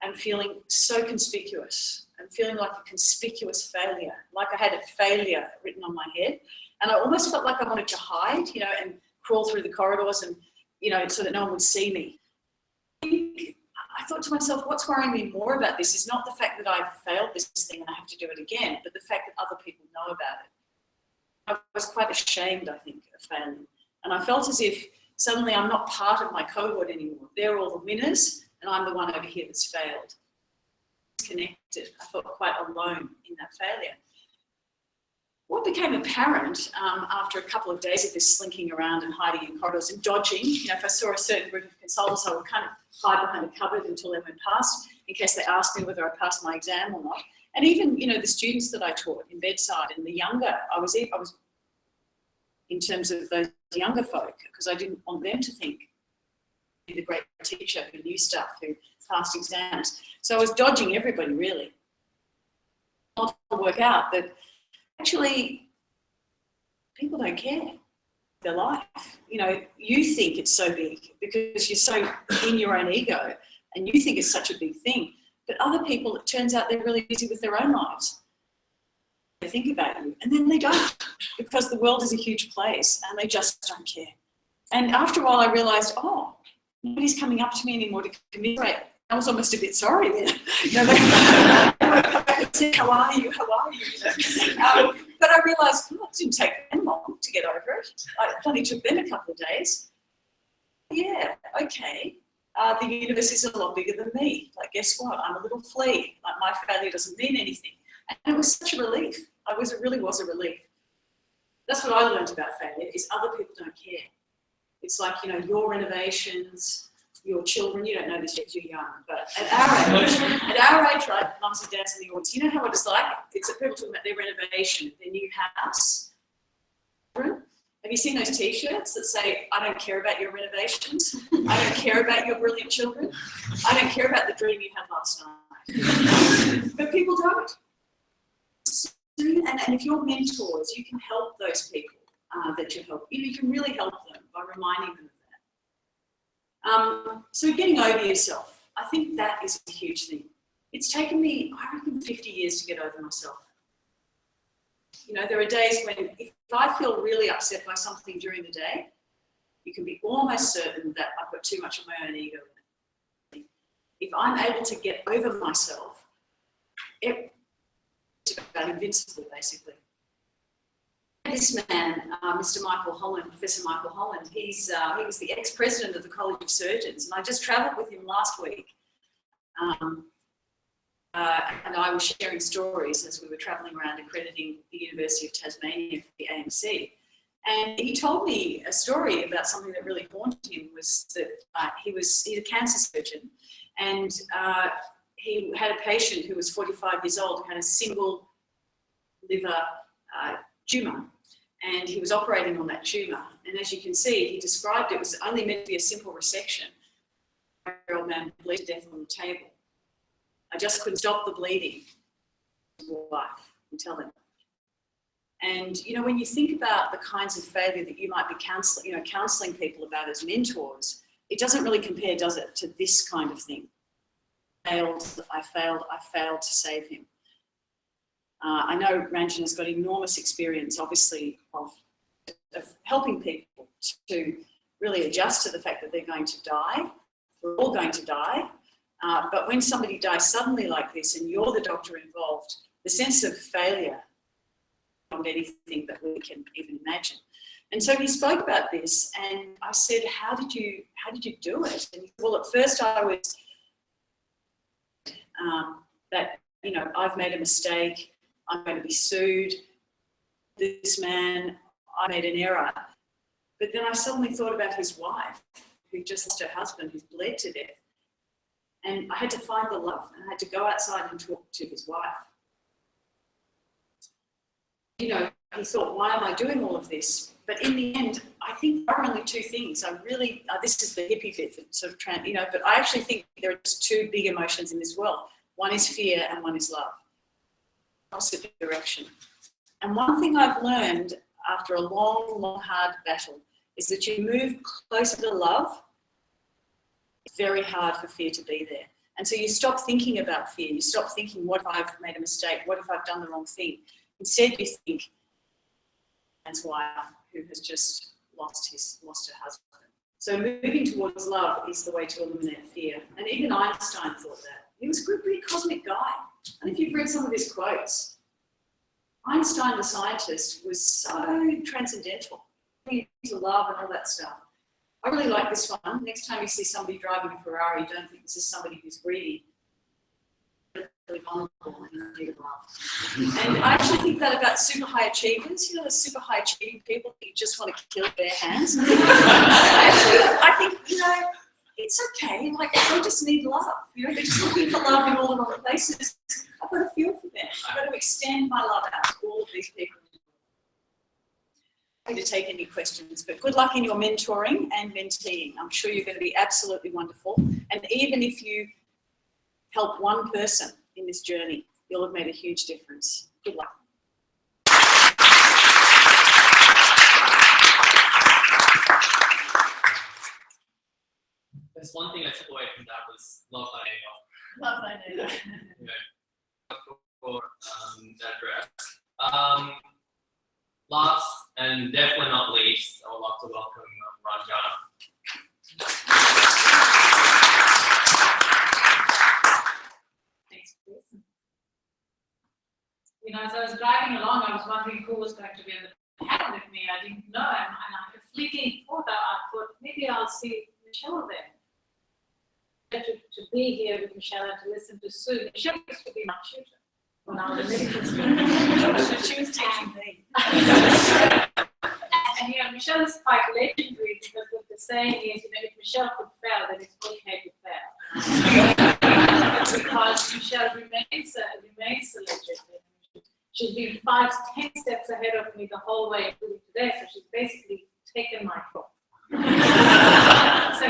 and feeling so conspicuous and feeling like a conspicuous failure, like I had a failure written on my head. And I almost felt like I wanted to hide, you know, and crawl through the corridors and, you know, so that no one would see me. I thought to myself, what's worrying me more about this is not the fact that I failed this thing and I have to do it again, but the fact that other people know about it. I was quite ashamed, I think, of failing. And I felt as if suddenly I'm not part of my cohort anymore. They're all the winners, and I'm the one over here that's failed. Disconnected. I felt quite alone in that failure. What became apparent after a couple of days of this slinking around and hiding in corridors and dodging, you know, if I saw a certain group of consultants, I would kind of hide behind a cupboard until they went past, in case they asked me whether I passed my exam or not. And even, you know, the students that I taught in bedside and the younger, I was in terms of those younger folk, because I didn't want them to think the great teacher who knew stuff, who passed exams. So I was dodging everybody, really. I'll work out that actually people don't care their life. You know, you think it's so big because you're so in your own ego and you think it's such a big thing. But other people, it turns out they're really busy with their own lives. They think about you, and then they don't, because the world is a huge place and they just don't care. And after a while I realised, oh, nobody's coming up to me anymore to commiserate. I was almost a bit sorry then. You know, they said, how are you? How are you? But I realised, oh, it didn't take them long to get over it. It only took them a couple of days. Yeah, okay. The universe is a lot bigger than me. Like, guess what? I'm a little flea. Like, my failure doesn't mean anything. And it was such a relief. It really was a relief. That's what I learned about failure, is other people don't care. It's like, you know, your renovations, your children, you don't know this yet, you're young, but at our age, right, mums and dads in the audience, you know how it is like? It's people talking about their renovation, their new house. Have you seen those t-shirts that say, I don't care about your renovations, I don't care about your brilliant children, I don't care about the dream you had last night. But people don't. And if you're mentors, you can help those people that you help. You can really help them by reminding them of that. So getting over yourself, I think that is a huge thing. It's taken me, I reckon, 50 years to get over myself. You know, there are days when if I feel really upset by something during the day, you can be almost certain that I've got too much of my own ego in it. If I'm able to get over myself, about invincible, basically. This man, Mr. Michael Holland, Professor Michael Holland, he was the ex-president of the College of Surgeons, and I just travelled with him last week. And I was sharing stories as we were travelling around accrediting the University of Tasmania for the AMC. And he told me a story about something that really haunted him, was that he's a cancer surgeon, and he had a patient who was 45 years old who had a single liver tumour, and he was operating on that tumour. And as you can see, he described it was only meant to be a simple resection. The old man bled to death on the table. I just couldn't stop the bleeding. Wife, and tell him. And you know, when you think about the kinds of failure that you might be counselling people about as mentors, it doesn't really compare, does it, to this kind of thing? I failed to save him. I know Ranjan has got enormous experience, obviously, of helping people to really adjust to the fact that they're going to die. We're all going to die. But when somebody dies suddenly like this and you're the doctor involved, the sense of failure beyond anything that we can even imagine. And so he spoke about this, and I said, how did you do it? And he said, well, at first I was that, you know, I've made a mistake, I'm going to be sued, this man, I made an error. But then I suddenly thought about his wife, who just lost her husband, who's bled to death. And I had to find the love, and I had to go outside and talk to his wife. You know, he thought, why am I doing all of this? But in the end, I think there are only two things. I really, this is the hippie bit that sort of, but I actually think there are just two big emotions in this world. One is fear and one is love. Opposite direction. And one thing I've learned after a long, long, hard battle is that you move closer to love. It's very hard for fear to be there. And so you stop thinking about fear. You stop thinking, what if I've made a mistake? What if I've done the wrong thing? Instead, you think, that's wife who has just lost her husband. So moving towards love is the way to eliminate fear. And even Einstein thought that. He was a pretty cosmic guy. And if you've read some of his quotes, Einstein, the scientist, was so transcendental. To love and all that stuff. I really like this one. Next time you see somebody driving a Ferrari, don't think this is somebody who's greedy. Really vulnerable and need love. And I actually think that about super high achievers. You know, the super high achieving people that you just want to kill with their hands. I think, you know, it's okay. Like, they just need love. You know, they're just looking for love in all the wrong places. I've got to feel for them. I've got to extend my love out to all of these people. To take any questions, but good luck in your mentoring and menteeing. I'm sure you're going to be absolutely wonderful. And even if you help one person in this journey, you'll have made a huge difference. Good luck. There's one thing I took away from that was love thy neighbor. Love thy neighbor. For that address. Last and definitely not least, I would like to welcome Ranjan. Thanks, Chris. You know, as I was driving along, I was wondering who was going to be in the panel with me. I didn't know, and I had a fleeting thought. I thought maybe I'll see Michelle there. To be here with Michelle and to listen to Sue. Michelle used to be my tutor when I was in medical school. She was teaching me. And you know, Michelle is quite legendary because what the saying is, you know, if Michelle could fail, then it's okay to fail. Because Michelle remains a legend. She's been 5 to 10 steps ahead of me the whole way including today, so she's basically taken my role. So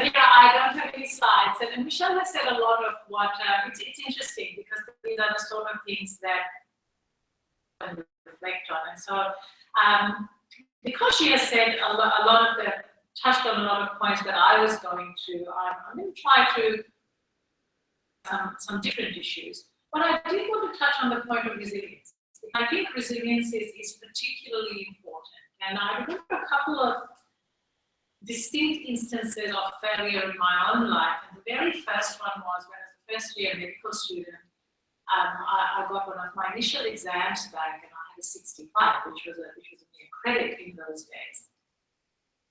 yeah, I don't have any slides. And Michelle has said a lot of what, it's interesting because these are the sort of things that I reflect on. And so, because she has said a lot of the, touched on a lot of points that I was going to, I'm going to try to some different issues. But I did want to touch on the point of resilience. I think resilience is particularly important. And I remember a couple of distinct instances of failure in my own life. And the very first one was when I was a first-year medical student. I got one of my initial exams back, and I had a 65, which was a near credit in those days.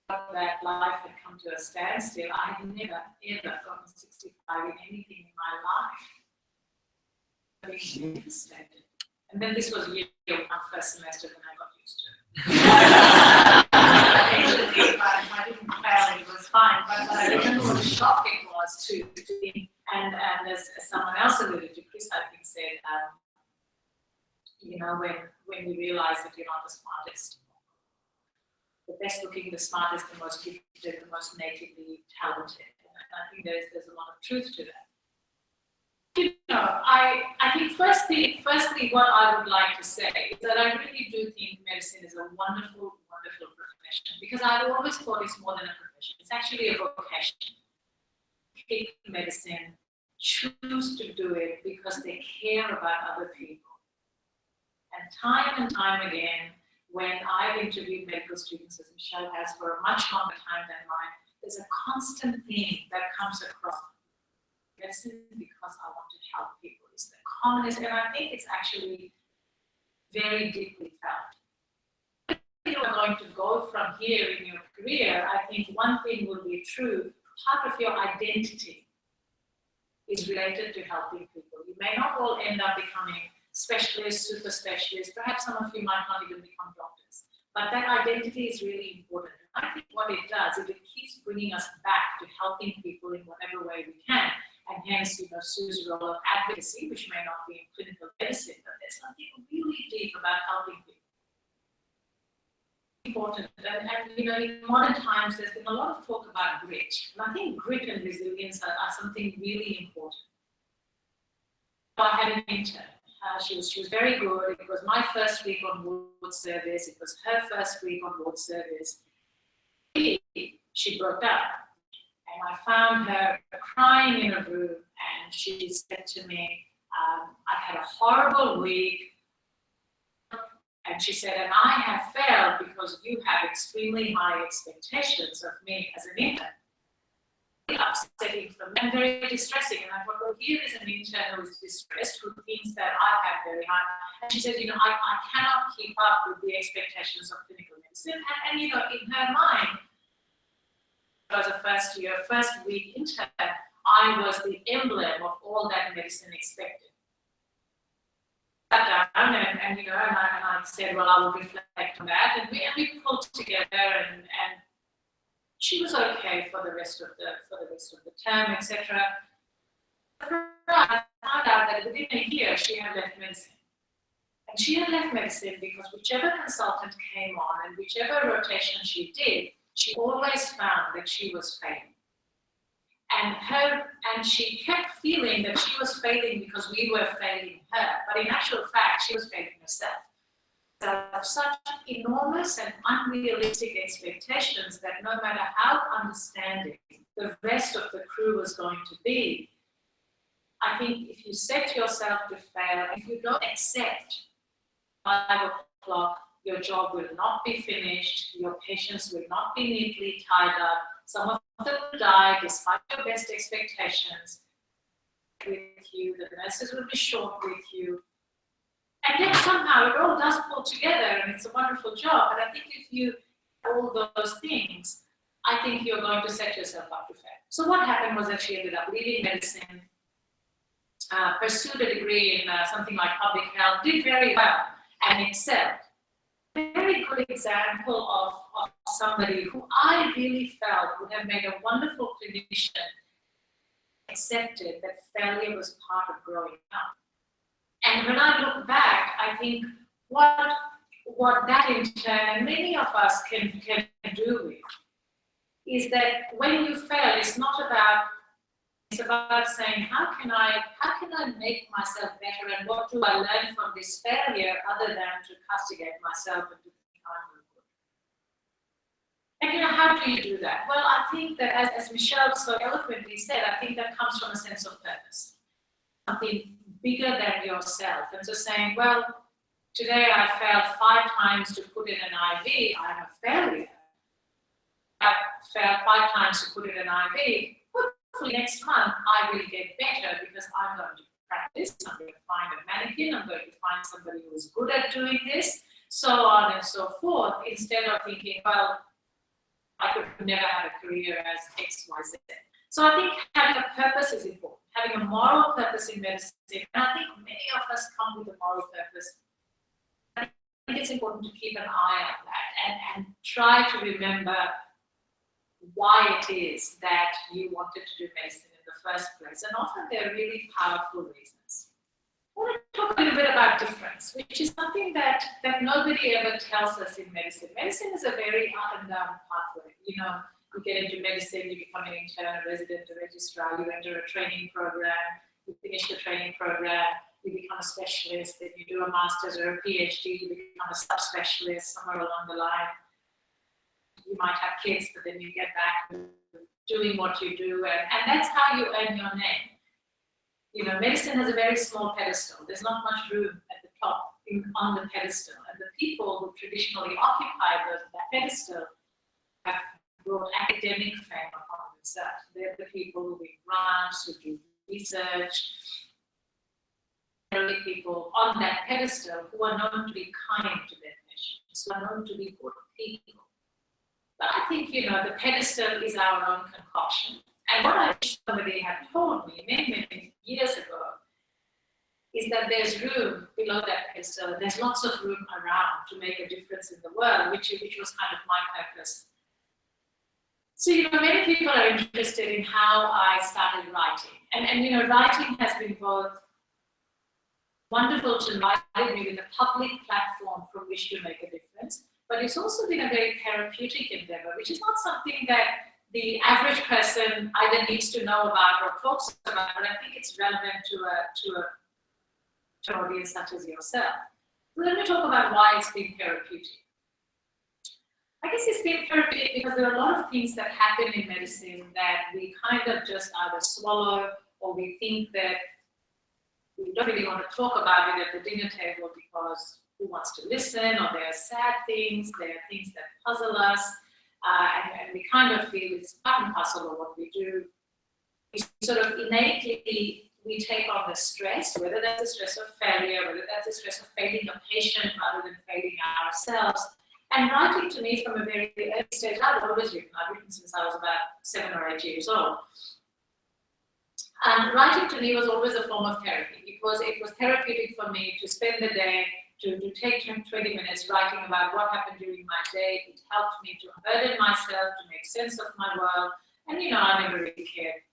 That life had come to a standstill. I had never ever gotten 65 in anything in my life. I was devastated. And then this was year one, first semester, when I got used to it. Eventually, I didn't fail, it was fine. But I remember what a shock it was to think, and as someone else alluded to, Chris, I think, said, you know, when you realize that you're not the smartest, the best looking, the smartest, the most gifted, the most natively talented. And I think there's a lot of truth to that. You know, I think firstly, what I would like to say is that I really do think medicine is a wonderful, wonderful profession, because I've always thought it's more than a profession. It's actually a vocation. Pick medicine, choose to do it because they care about other people. And time again, when I've interviewed medical students, as Michelle has for a much longer time than mine, there's a constant theme that comes across. Medicine because I want to help people is the commonest, and I think it's actually very deeply felt. If you're going to go from here in your career, I think one thing will be true. Part of your identity is related to helping people. You may not all end up becoming specialists, super specialists, perhaps some of you might not even become doctors. But that identity is really important. I think what it does is it keeps bringing us back to helping people in whatever way we can. And hence, you know, Sue's role of advocacy, which may not be in clinical medicine, but there's something really deep about helping people. Important. And you know, in modern times, there's been a lot of talk about grit. And I think grit and resilience are something really important. I had an intern. She was very good. It was my first week on ward service. It was her first week on ward service. She broke up. And I found her crying in a room, and she said to me, I've had a horrible week. And she said, and I have failed because you have extremely high expectations of me as an intern. Upsetting for me and very distressing. And I thought, well, here is an intern who is distressed, who thinks that I have very high. And she said, you know, I cannot keep up with the expectations of clinical medicine. And you know, in her mind, as a first week intern, I was the emblem of all that medicine expected. Sat down and you know, and I said, well, I will reflect on that, and we pulled together, and she was okay for the rest of the term, etc. I found out that within a year she had left medicine. And she had left medicine because whichever consultant came on and whichever rotation she did, she always found that she was failing. And she kept feeling that she was failing because we were failing her. But in actual fact, she was failing herself. So such enormous and unrealistic expectations that no matter how understanding the rest of the crew was going to be, I think if you set yourself to fail, if you don't accept 5 o'clock, your job will not be finished, your patients will not be neatly tied up, some of them will die despite your best expectations with you, the nurses will be short with you. And then somehow it all does pull together and it's a wonderful job. But I think if you all those things, I think you're going to set yourself up to fail. So what happened was that she ended up leaving medicine, pursued a degree in something like public health, did very well and excelled. Very good example of somebody who I really felt would have made a wonderful clinician, accepted that failure was part of growing up. And when I look back, I think what that in turn, and many of us can do with, is that when you fail, it's about saying, how can I make myself better, and what do I learn from this failure other than to castigate myself and to think I'm good. And you know, how do you do that? Well, I think that as Michelle so eloquently said, I think that comes from a sense of purpose. Something bigger than yourself. And so saying, well, today I failed 5 times to put in an IV, I'm a failure. I failed 5 times to put in an IV. Hopefully next month I will get better because I'm going to practice, I'm going to find a mannequin, I'm going to find somebody who's good at doing this, so on and so forth, instead of thinking, well, I could never have a career as X, Y, Z. So I think having a purpose is important, having a moral purpose in medicine, and I think many of us come with a moral purpose. I think it's important to keep an eye on that and try to remember why it is that you wanted to do medicine in the first place. And often they're really powerful reasons. I want to talk a little bit about difference, which is something that nobody ever tells us in medicine. Medicine is a very up and down pathway. You know, you get into medicine, you become an intern, a resident, a registrar, you enter a training program, you finish the training program, you become a specialist, then you do a master's or a PhD, you become a subspecialist somewhere along the line. You might have kids, but then you get back to doing what you do, and that's how you earn your name. You know, medicine has a very small pedestal. There's not much room at the top on the pedestal, and the people who traditionally occupy that pedestal have brought academic fame upon themselves. They're the people who win grants, who do research. There are people on that pedestal who are known to be kind to their patients, who are known to be good people. But I think, you know, the pedestal is our own concoction. And what I wish somebody had told me many, many years ago is that there's room below that pedestal. There's lots of room around to make a difference in the world, which was kind of my purpose. So, you know, many people are interested in how I started writing. And you know, writing has been both wonderful to provide me with a public platform from which to make a difference, but it's also been a very therapeutic endeavor, which is not something that the average person either needs to know about or talks about, but I think it's relevant to an audience such as yourself. So let me talk about why it's been therapeutic. I guess it's been therapeutic because there are a lot of things that happen in medicine that we kind of just either swallow, or we think that we don't really want to talk about it at the dinner table because who wants to listen, or there are sad things, there are things that puzzle us, and we kind of feel it's part and parcel of what we do. We sort of innately, we take on the stress, whether that's the stress of failure, whether that's the stress of failing a patient rather than failing ourselves. And writing to me from a very early stage, I've always written. I've written since I was about 7 or 8 years old. And writing to me was always a form of therapy, because it was therapeutic for me to spend the day, to take 20 minutes writing about what happened during my day. It helped me to unburden myself, to make sense of my world. And you know, I never really cared.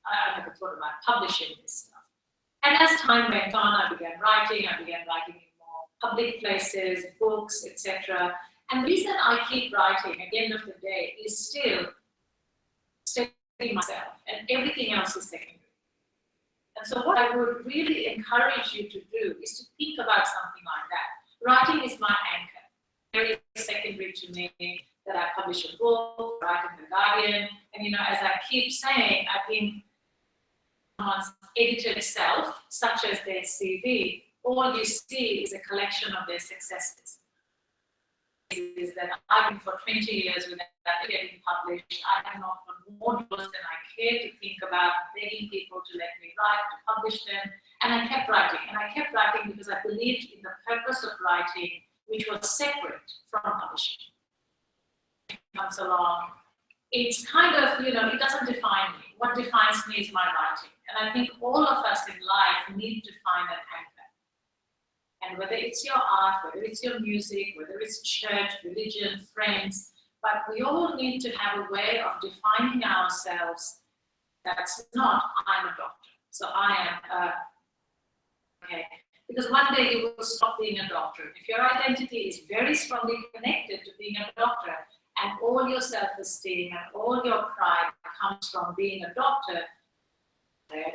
I never thought about publishing this stuff. And as time went on, I began writing in more public places, books, etc. And the reason I keep writing at the end of the day is still studying myself, and everything else is secondary. And so what I would really encourage you to do is to think about something like that. Writing is my anchor. Very secondary to me that I publish a book, write in The Guardian, and you know, as I keep saying, I think someone's edited self, such as their CV, all you see is a collection of their successes. Is that I've been for 20 years without getting published. I have not done more doors than I care to think about, begging people to let me write, to publish them. And I kept writing. And I kept writing because I believed in the purpose of writing, which was separate from publishing. It comes along. It's kind of, you know, it doesn't define me. What defines me is my writing. And I think all of us in life need to find an anchor. And whether it's your art, whether it's your music, whether it's church, religion, friends, but we all need to have a way of defining ourselves that's not, I'm a doctor, so I am okay. Because one day you will stop being a doctor. If your identity is very strongly connected to being a doctor, and all your self-esteem and all your pride comes from being a doctor,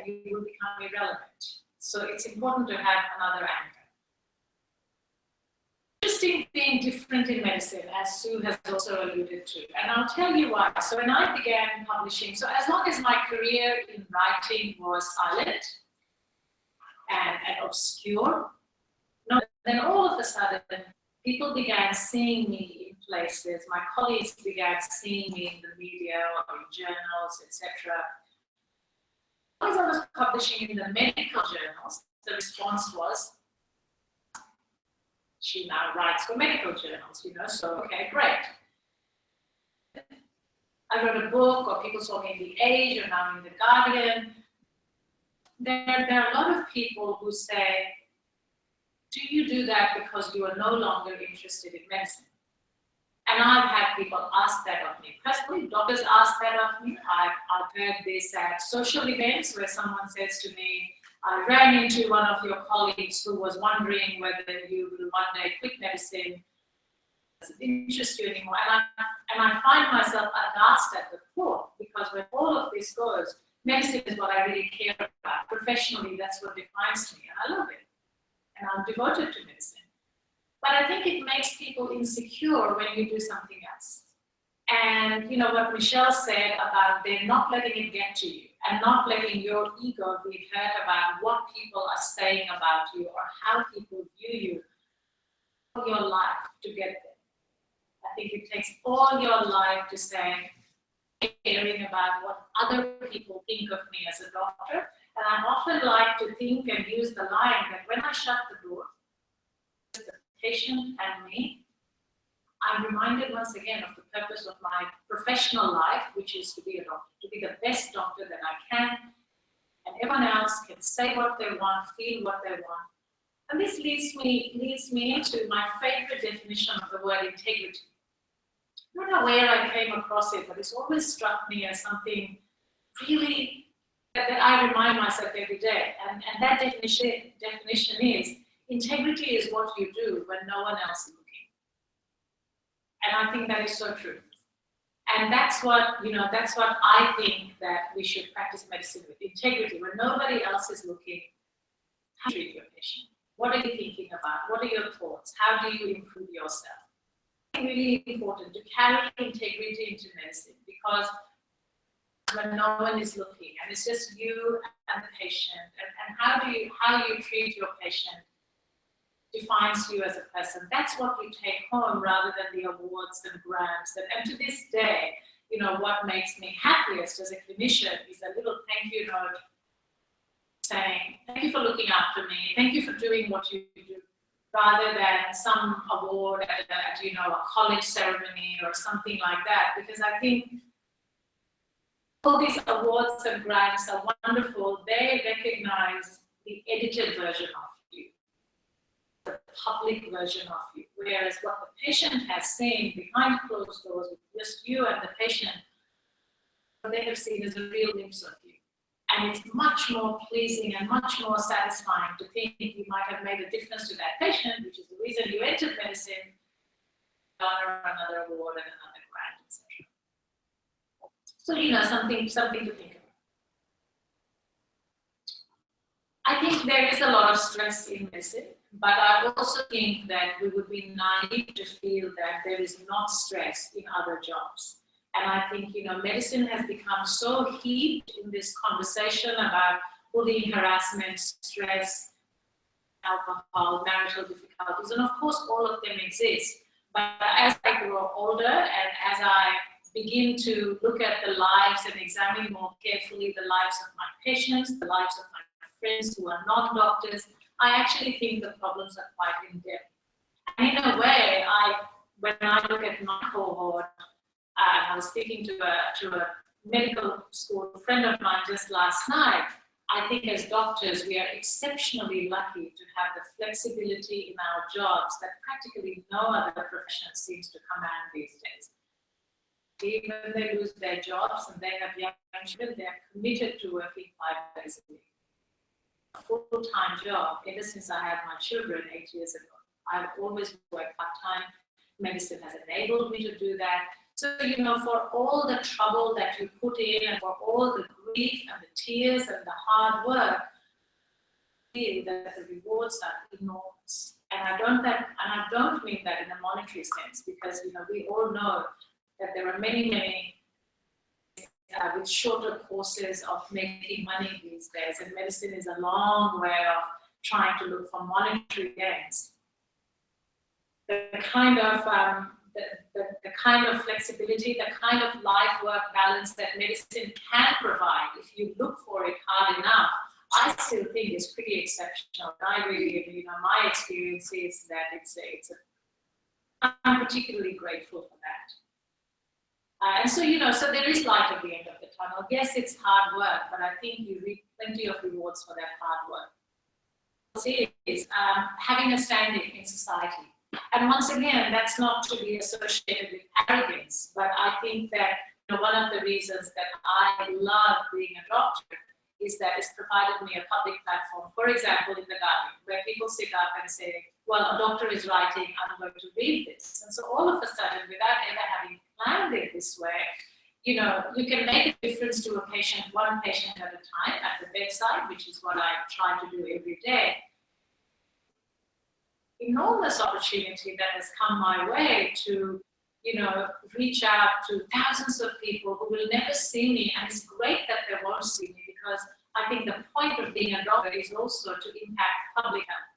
you will become irrelevant. So it's important to have another anchor. Interesting being different in medicine, as Sue has also alluded to, and I'll tell you why. So when I began publishing, so as long as my career in writing was silent and obscure, then all of a sudden people began seeing me in places, my colleagues began seeing me in the media or in journals, etc. As I was publishing in the medical journals, the response was, she now writes for medical journals, so okay, great. I wrote a book, or people saw me in The Age, or now in The Guardian. There are a lot of people who say, do you do that because you are no longer interested in medicine? And I've had people ask that of me. Personally, doctors ask that of me. I've heard this at social events where someone says to me, I ran into one of your colleagues who was wondering whether you will one day quit medicine. Does it interest you anymore? And I find myself aghast at the thought, because when all of this goes, medicine is what I really care about. Professionally, that's what defines me, and I love it. And I'm devoted to medicine. But I think it makes people insecure when you do something else. And what Michelle said about them not letting it get to you and not letting your ego be hurt about what people are saying about you or how people view you all your life to get there. I think it takes all your life to say, caring about what other people think of me as a doctor. And I often like to think and use the line that when I shut the door, the patient and me, I'm reminded once again of the purpose of my professional life, which is to be a doctor, to be the best doctor that I can, and everyone else can say what they want, feel what they want. And this leads me into my favorite definition of the word integrity. I don't know where I came across it, but it's always struck me as something really that I remind myself every day. And that definition is, integrity is what you do when no one else is looking. And I think that is so true. And that's what I think that we should practice medicine with. Integrity, when nobody else is looking. How do you treat your patient? What are you thinking about? What are your thoughts? How do you improve yourself? It's really important to carry integrity into medicine, because when no one is looking and it's just you and the patient, and how you treat your patient defines you as a person. That's what you take home rather than the awards and grants. And to this day, what makes me happiest as a clinician is a little thank you note saying, thank you for looking after me, thank you for doing what you do, rather than some award at a college ceremony or something like that. Because I think all these awards and grants are wonderful. They recognize the edited version of you, the public version of you, whereas what the patient has seen behind closed doors with just you and the patient, what they have seen is a real glimpse of you. And it's much more pleasing and much more satisfying to think you might have made a difference to that patient, which is the reason you entered medicine, honor another award and another grant, etc. So, something to think about. I think there is a lot of stress in medicine, but I also think that we would be naive to feel that there is not stress in other jobs. And I think, medicine has become so heaped in this conversation about bullying, harassment, stress, alcohol, marital difficulties, and of course all of them exist. But as I grow older and as I begin to look at the lives and examine more carefully the lives of my patients, the lives of my friends who are non-doctors, I actually think the problems are quite in-depth. And in a way, when I look at my cohort, I was speaking to a medical school friend of mine just last night. I think as doctors, we are exceptionally lucky to have the flexibility in our jobs that practically no other profession seems to command these days. Even they lose their jobs and they have young children, they're committed to working 5 days a week. A full-time job, ever since I had my children 8 years ago. I've always worked part-time. Medicine has enabled me to do that. So, for all the trouble that you put in and for all the grief and the tears and the hard work, I feel that the rewards are enormous. And I don't mean that in a monetary sense, because, we all know that there are many with shorter courses of making money these days, and medicine is a long way of trying to look for monetary gains. The kind of kind of flexibility, the kind of life-work balance that medicine can provide if you look for it hard enough, I still think is pretty exceptional. I really, my experience is that I'm particularly grateful for that. And so, so there is light at the end of the tunnel. Yes, it's hard work, but I think you reap plenty of rewards for that hard work. Is having a standing in society. And once again, that's not to be associated with arrogance, but I think that one of the reasons that I love being a doctor is that it's provided me a public platform, for example, in the Guardian, where people sit up and say, well, a doctor is writing, I'm going to read this. And so all of a sudden, without ever having planned it this way, you can make a difference to a patient, one patient at a time at the bedside, which is what I try to do every day. Enormous opportunity that has come my way to, reach out to thousands of people who will never see me, and it's great that they won't see me because I think the point of being a doctor is also to impact public health.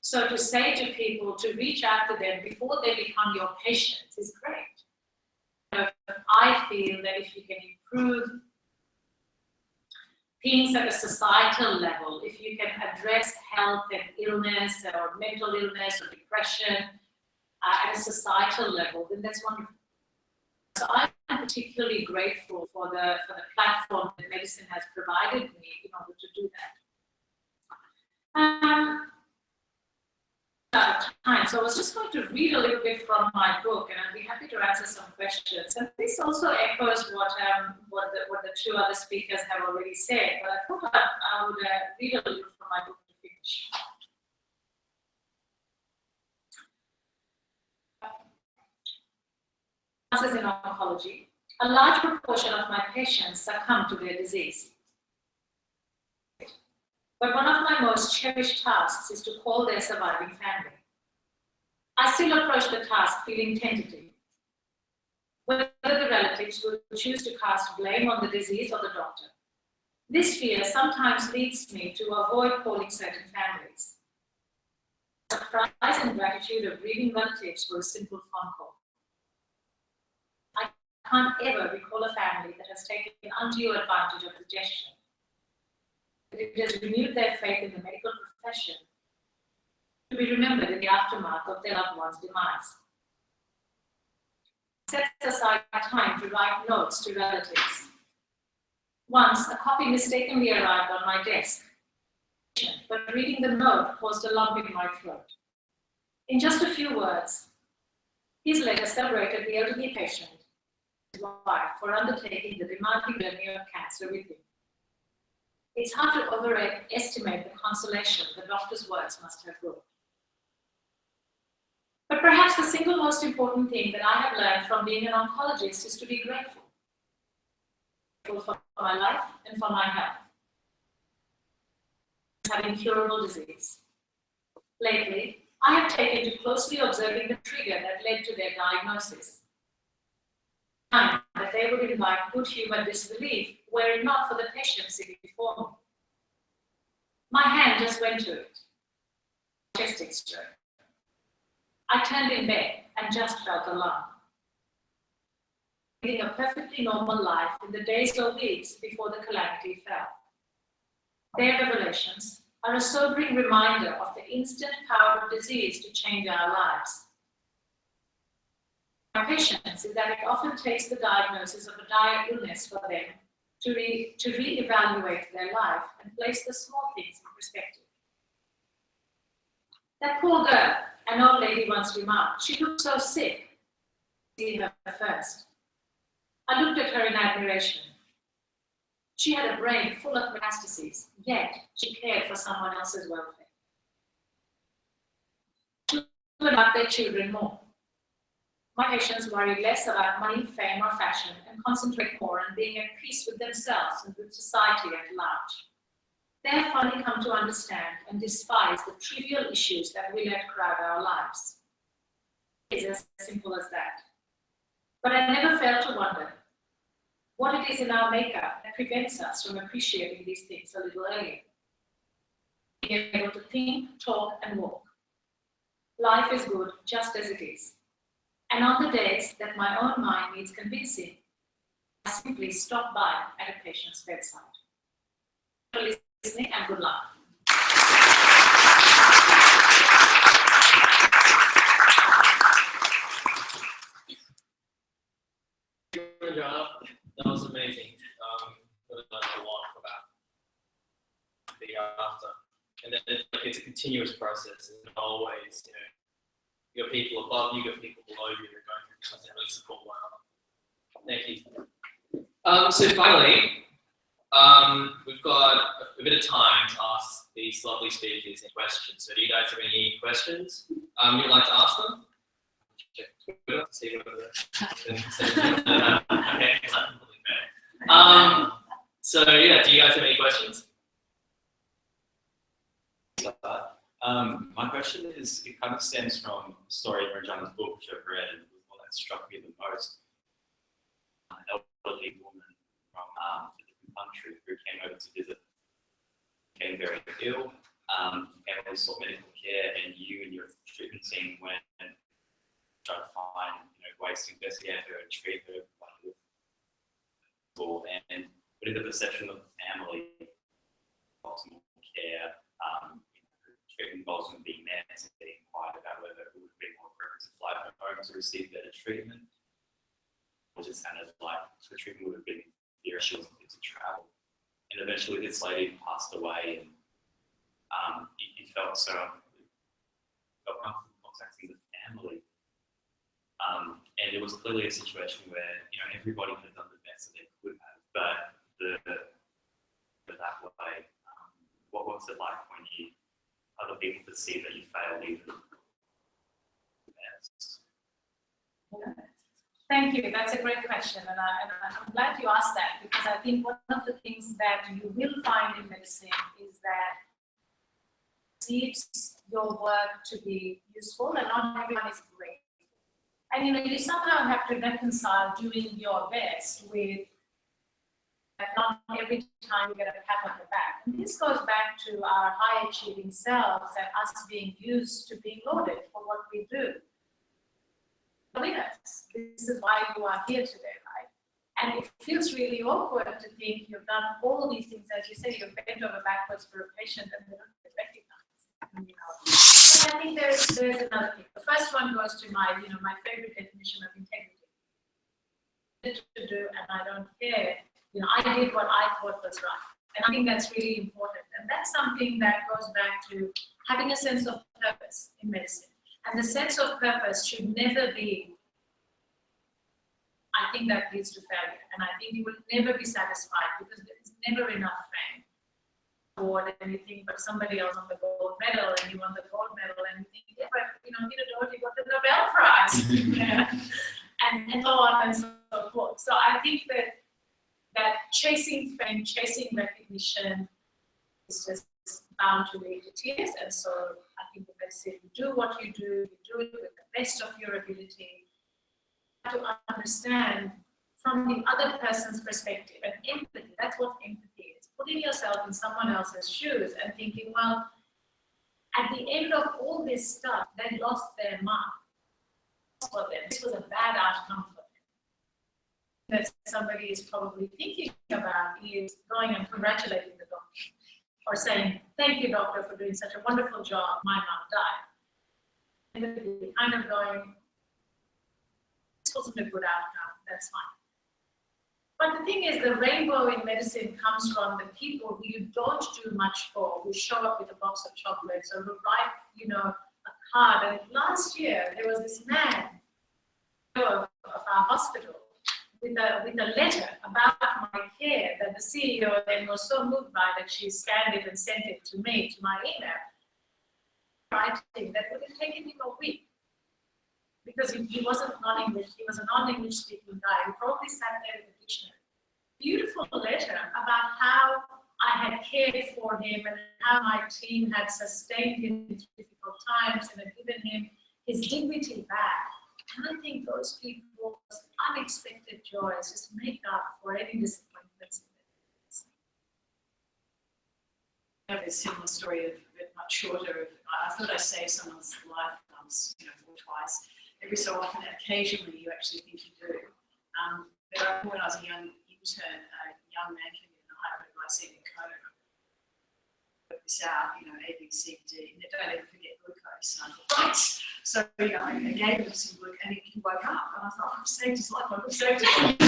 So to say to people to reach out to them before they become your patients is great. I feel that if you can improve things at a societal level, if you can address health and illness or mental illness or depression at a societal level, then that's wonderful. So I'm particularly grateful for the platform that medicine has provided me in order to do that. Out of time, so I was just going to read a little bit from my book, and I'd be happy to answer some questions. And this also echoes what the two other speakers have already said, but I thought I would read a little from my book to finish. In oncology, a large proportion of my patients succumb to their disease. But one of my most cherished tasks is to call their surviving family. I still approach the task feeling tentative. Whether the relatives will choose to cast blame on the disease or the doctor. This fear sometimes leads me to avoid calling certain families. Surprise and gratitude of grieving relatives for a simple phone call. I can't ever recall a family that has taken undue advantage of the gesture. It has renewed their faith in the medical profession to be remembered in the aftermath of their loved one's demise. Sets aside time to write notes to relatives. Once, a copy mistakenly arrived on my desk, but reading the note caused a lump in my throat. In just a few words, his letter celebrated the elderly patient, his wife, for undertaking the demanding journey of cancer with him. It's hard to overestimate the consolation the doctor's words must have brought. But perhaps the single most important thing that I have learned from being an oncologist is to be grateful. Grateful for my life and for my health. Having curable disease. Lately, I have taken to closely observing the trigger that led to their diagnosis. That they would invite good humored disbelief were it not for the patient sitting before me. My hand just went to it. Chest X-ray. I turned in bed and just felt alarmed. Leading a perfectly normal life in the days or weeks before the calamity fell. Their revelations are a sobering reminder of the instant power of disease to change our lives. My patience is that it often takes the diagnosis of a dire illness for them to re-evaluate their life and place the small things in perspective. That poor girl, an old lady once remarked, she looked so sick. See her first. I looked at her in admiration. She had a brain full of metastases, yet she cared for someone else's welfare. Children about their children more. My patients worry less about money, fame, or fashion and concentrate more on being at peace with themselves and with society at large. They have finally come to understand and despise the trivial issues that we let crowd our lives. It is as simple as that. But I never failed to wonder what it is in our makeup that prevents us from appreciating these things a little earlier. Being able to think, talk, and walk. Life is good just as it is. And on the days that my own mind needs convincing, I simply stop by at a patient's bedside. Thank you for listening and good luck. Good job. That was amazing. Really learned a lot about the after. And then it's a continuous process. It's not always, you got people above you, you got people below you, you're going through something really support one another. Thank you. So finally, we've got a bit of time to ask these lovely speakers any questions. So do you guys have any questions you'd like to ask them? Check Twitter, see whether okay, so yeah, do you guys have any questions? My question is, it kind of stems from a story in Regina's book, which I've read, and what that struck me the most. An elderly woman from a different country who came over to visit, became very ill, family sought medical care, and you and your treatment team went and tried to find ways to investigate her and treat her and put in the perception of the family, optimal care, treatment goals and being met, and being inquired about whether it would be more appropriate to fly her home to receive better treatment, or just kind of like the treatment would have been here, she wasn't able to travel. And eventually this lady passed away, and you felt comfortable contacting the family. And it was clearly a situation where everybody had done the best that they could have, but that way, what was it like when other people could see that you failed even? Yes. Thank you. That's a great question, and I'm glad you asked that, because I think one of the things that you will find in medicine is that it needs your work to be useful, and not everyone is great. And you somehow have to reconcile doing your best with not every time you get a pat on the back. And this goes back to our high achieving selves and us being used to being lauded for what we do. Winners. This is why you are here today, right? And it feels really awkward to think you've done all these things, as you say, you've bent over backwards for a patient and they don't get recognized. So I think there's another thing. The first one goes to my favorite definition of integrity. To do, and I don't care. I did what I thought was right. And I think that's really important. And that's something that goes back to having a sense of purpose in medicine. And the sense of purpose should never be, I think that leads to failure. And I think you will never be satisfied because there is never enough fame or anything but somebody else on the gold medal, and you won the gold medal, and you think, yeah, but you got the Nobel Prize. Yeah. And so on and so forth. So I think that chasing fame, chasing recognition is just bound to lead to tears. And so I think the best is you do what you do it with the best of your ability, to understand from the other person's perspective. And empathy, that's what empathy is. Putting yourself in someone else's shoes and thinking, well, at the end of all this stuff, they lost their mark. For them. This was a bad outcome for them. That somebody is probably thinking about is going and congratulating the doctor, or saying, thank you, doctor, for doing such a wonderful job, my mom died. And kind of going, this wasn't a good outcome, that's fine. But the thing is, the rainbow in medicine comes from the people who you don't do much for, who show up with a box of chocolates or who write, a card. And last year, there was this man of our hospital with a letter about my care that the CEO then was so moved by that she scanned it and sent it to me, to my email, writing that would have taken him a week. Because he wasn't non-English, he was a non-English speaking guy who probably sat there with a dictionary. Beautiful letter about how I had cared for him and how my team had sustained him in difficult times and had given him his dignity back. And I think those people's unexpected joys just make up for any disappointments. I have a similar story, but much shorter. I thought I saved someone's life once, or twice. every so often, occasionally, you actually think you do. But I remember when I was a young intern, a young man came in a hypoglycemic coma. Work this out, you know, A, B, C, D, and don't ever forget glucose. And I thought, right. So, you know, I gave him some glucose, and he woke up, and I thought, I've saved his life, I've saved his life.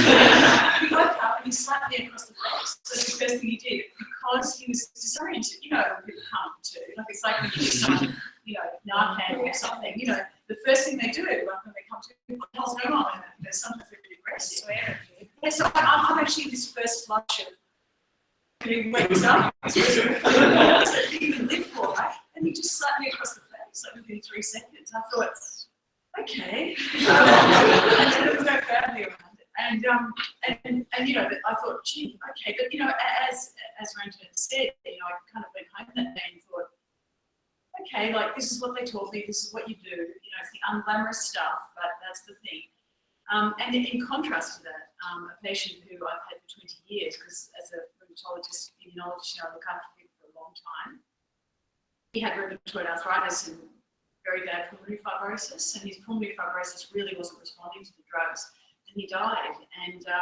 He woke up and he slapped me across the face. That's the first thing he did, because he was disoriented. You know, people come too. Like, it's like when you give someone, you know, Narcan or something, you know, the first thing they do, like when they come to, what the hell's going on? And they're sometimes really aggressive. Yeah, so I'm actually in this first flush of, he wakes up, he can live for, right? And he just slapped me across the face, like within 3 seconds. I thought, okay. And there was no family around it. And you know, I thought, gee, okay. But, you know, as Ranjan said, you know, I kind of went home that day and thought, okay, like, this is what they taught me, this is what you do. You know, it's the unglamorous stuff, but that's the thing. And in contrast to that, a patient who I've had for 20 years, because as a rheumatologist, immunologist, you know, I look after people for a long time. He had rheumatoid arthritis and very bad pulmonary fibrosis, and his pulmonary fibrosis really wasn't responding to the drugs, and he died. And the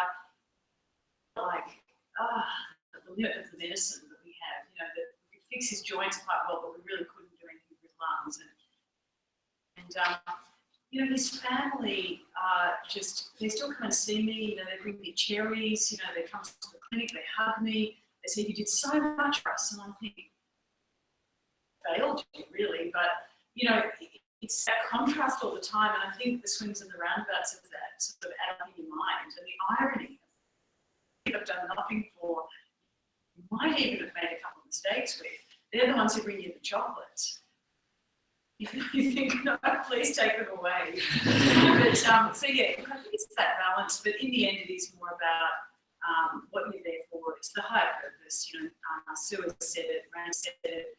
limit of the medicine that we have, you know, that we could fix his joints quite well, but we really couldn't do anything with his lungs. And you know, his family they still come and see me, you know, they bring me cherries, you know, they come to the clinic, they hug me, they say, you did so much for us, and I'm thinking, failed you, really, but, you know, it's that contrast all the time, and I think the swings and the roundabouts of that sort of add up in your mind, and the irony of I've done nothing for, you might even have made a couple of mistakes with, they're the ones who bring you the chocolates. You think, no, please take them away. But, so yeah, I think it's that balance, but in the end it is more about what you're there for. It's the higher purpose, you know, Sue has said it, Rand said it,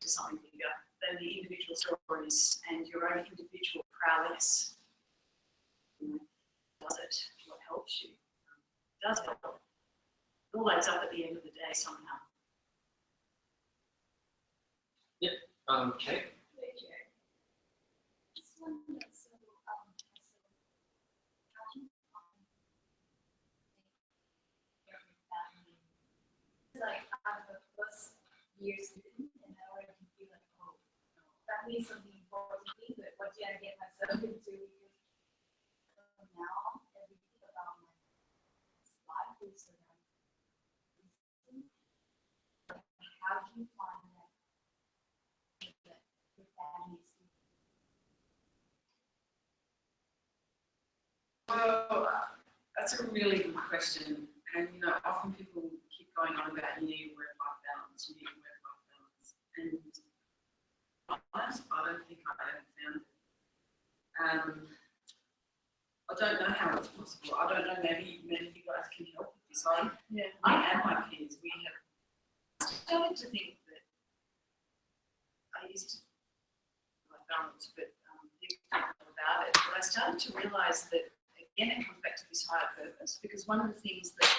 to something bigger than the individual stories and your own individual prowess. You know, does it? What helps you? Does it help? It all adds up at the end of the day somehow. Yep. Okay. Like I'm the first year student and I already feel like, oh, family is something important to me, but what did I get myself into? Because now everything about my life is around reason. How do you find that your family is? Well, that's a really good question. And, you know, often people keep going on about you need work-life balance, you need work-life balance. And honest, I don't think I ever found it. I don't know how it's possible. I don't know, maybe you guys can help with this. I and my peers, we have started to think that I used to like balance, but think about it. But I started to realise that, again, it comes back to this higher purpose, because one of the things that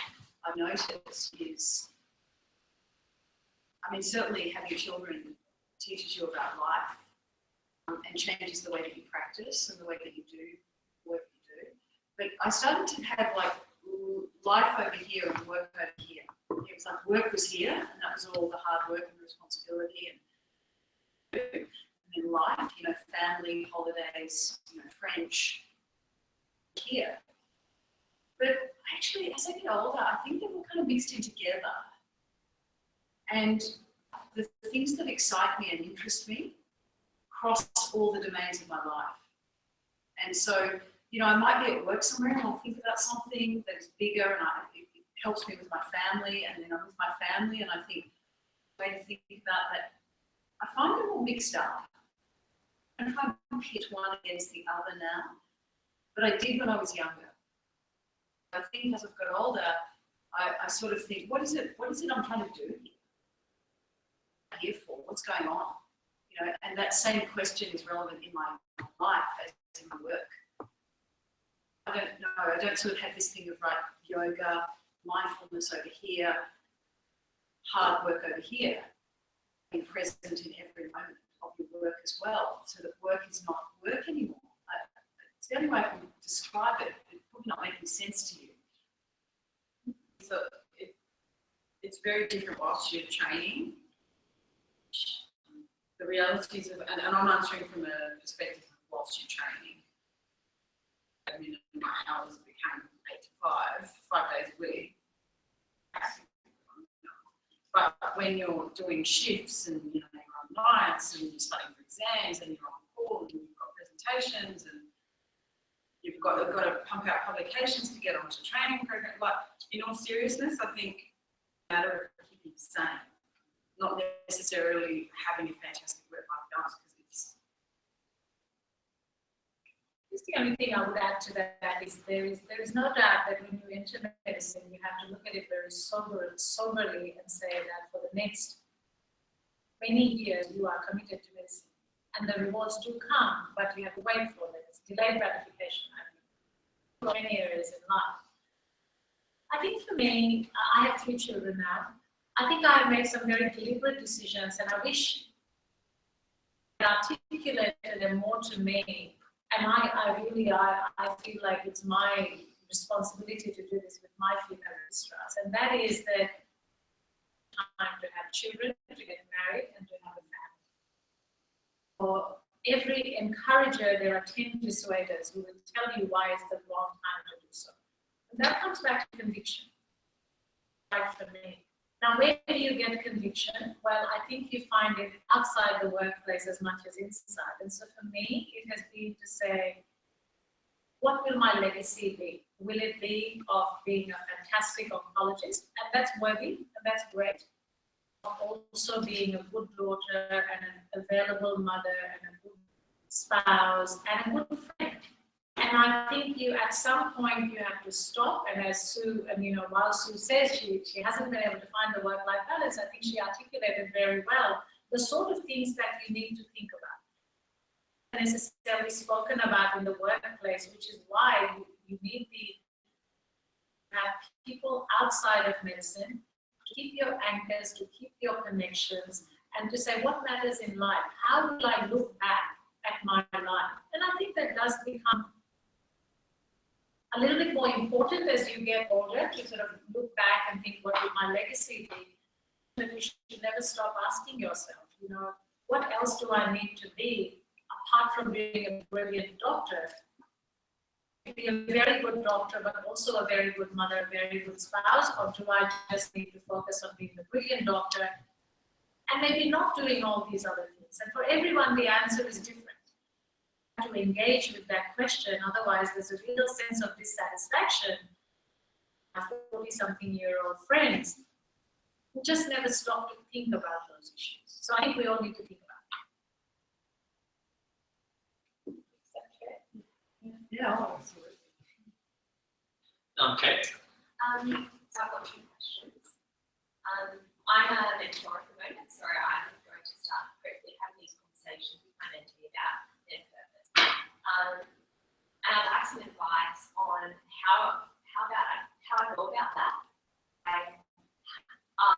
I've noticed is, I mean, certainly having children teaches you about life and changes the way that you practice and the way that you do work you do. But I started to have like life over here and work over here. It was like work was here, and that was all the hard work and responsibility and then life, you know, family, holidays, you know, French, here. But actually, as I get older, I think they're all kind of mixed in together. And the things that excite me and interest me cross all the domains of my life. And so, you know, I might be at work somewhere and I'll think about something that is bigger and it helps me with my family, and then I'm with my family and I think, way to think about that. I find them all mixed up. I don't try and pit one against the other now, but I did when I was younger. I think as I've got older, I sort of think, what is it I'm trying to do here? What am I here for? What's going on? You know, and that same question is relevant in my life as in my work. I don't know, I don't sort of have this thing of like yoga, mindfulness over here, hard work over here, being present in every moment of your work as well, so that work is not work anymore. it's the only way I can describe it. It's probably not making sense to you. So it's very different whilst you're training. The realities of, and I'm answering from a perspective of whilst you're training. I mean, my hours became 8 to 5 days a week. But when you're doing shifts and you're on nights and you're studying for exams and you're on call and you've got presentations and you've got to pump out publications to get onto training program. Like, in all seriousness, I think it's a matter of keeping sane, not necessarily having a fantastic work-life balance, because it's. Just the only thing I would add to that is there is no doubt that when you enter medicine, you have to look at it very soberly and say that for the next many years you are committed to medicine, and the rewards do come, but you have to wait for them. It's delayed gratification, I think, for many areas in life. I think for me, I have 3 children now. I think I have made some very deliberate decisions, and I wish I articulated them more to me. And I feel like it's my responsibility to do this with my female registrars, and that is that time to have children, to get married, and to have a family. For every encourager, there are 10 dissuaders who will tell you why it's the wrong time to do so. And that comes back to conviction, right, for me. Now, where do you get conviction? Well, I think you find it outside the workplace as much as inside. And so for me, it has been to say, what will my legacy be? Will it be of being a fantastic oncologist? And that's worthy, and that's great. Also being a good daughter and an available mother and a good spouse and a good friend. And I think you, at some point, you have to stop. And as Sue, and while Sue says she hasn't been able to find the work-life balance, I think she articulated very well the sort of things that you need to think about. Necessarily spoken about in the workplace, which is why you need to have people outside of medicine to keep your anchors, to keep your connections, and to say what matters in life. How will I look back at my life? And I think that does become a little bit more important as you get older, to sort of look back and think, what will my legacy be? But you should never stop asking yourself, what else do I need to be apart from being a brilliant doctor? Be a very good doctor, but also a very good mother, a very good spouse, or do I just need to focus on being a brilliant doctor and maybe not doing all these other things? And for everyone, the answer is different. To engage with that question, otherwise there's a real sense of dissatisfaction. My 40-something-year-old friends who just never stop to think about those issues. So I think we all need to think about it. Is that fair? Yeah. Okay. So I've got 2 questions. I'm a mentor at the moment, so I'm going to start hopefully having these conversations with my mentee about their purpose. And I'd like some advice on how I go about that. I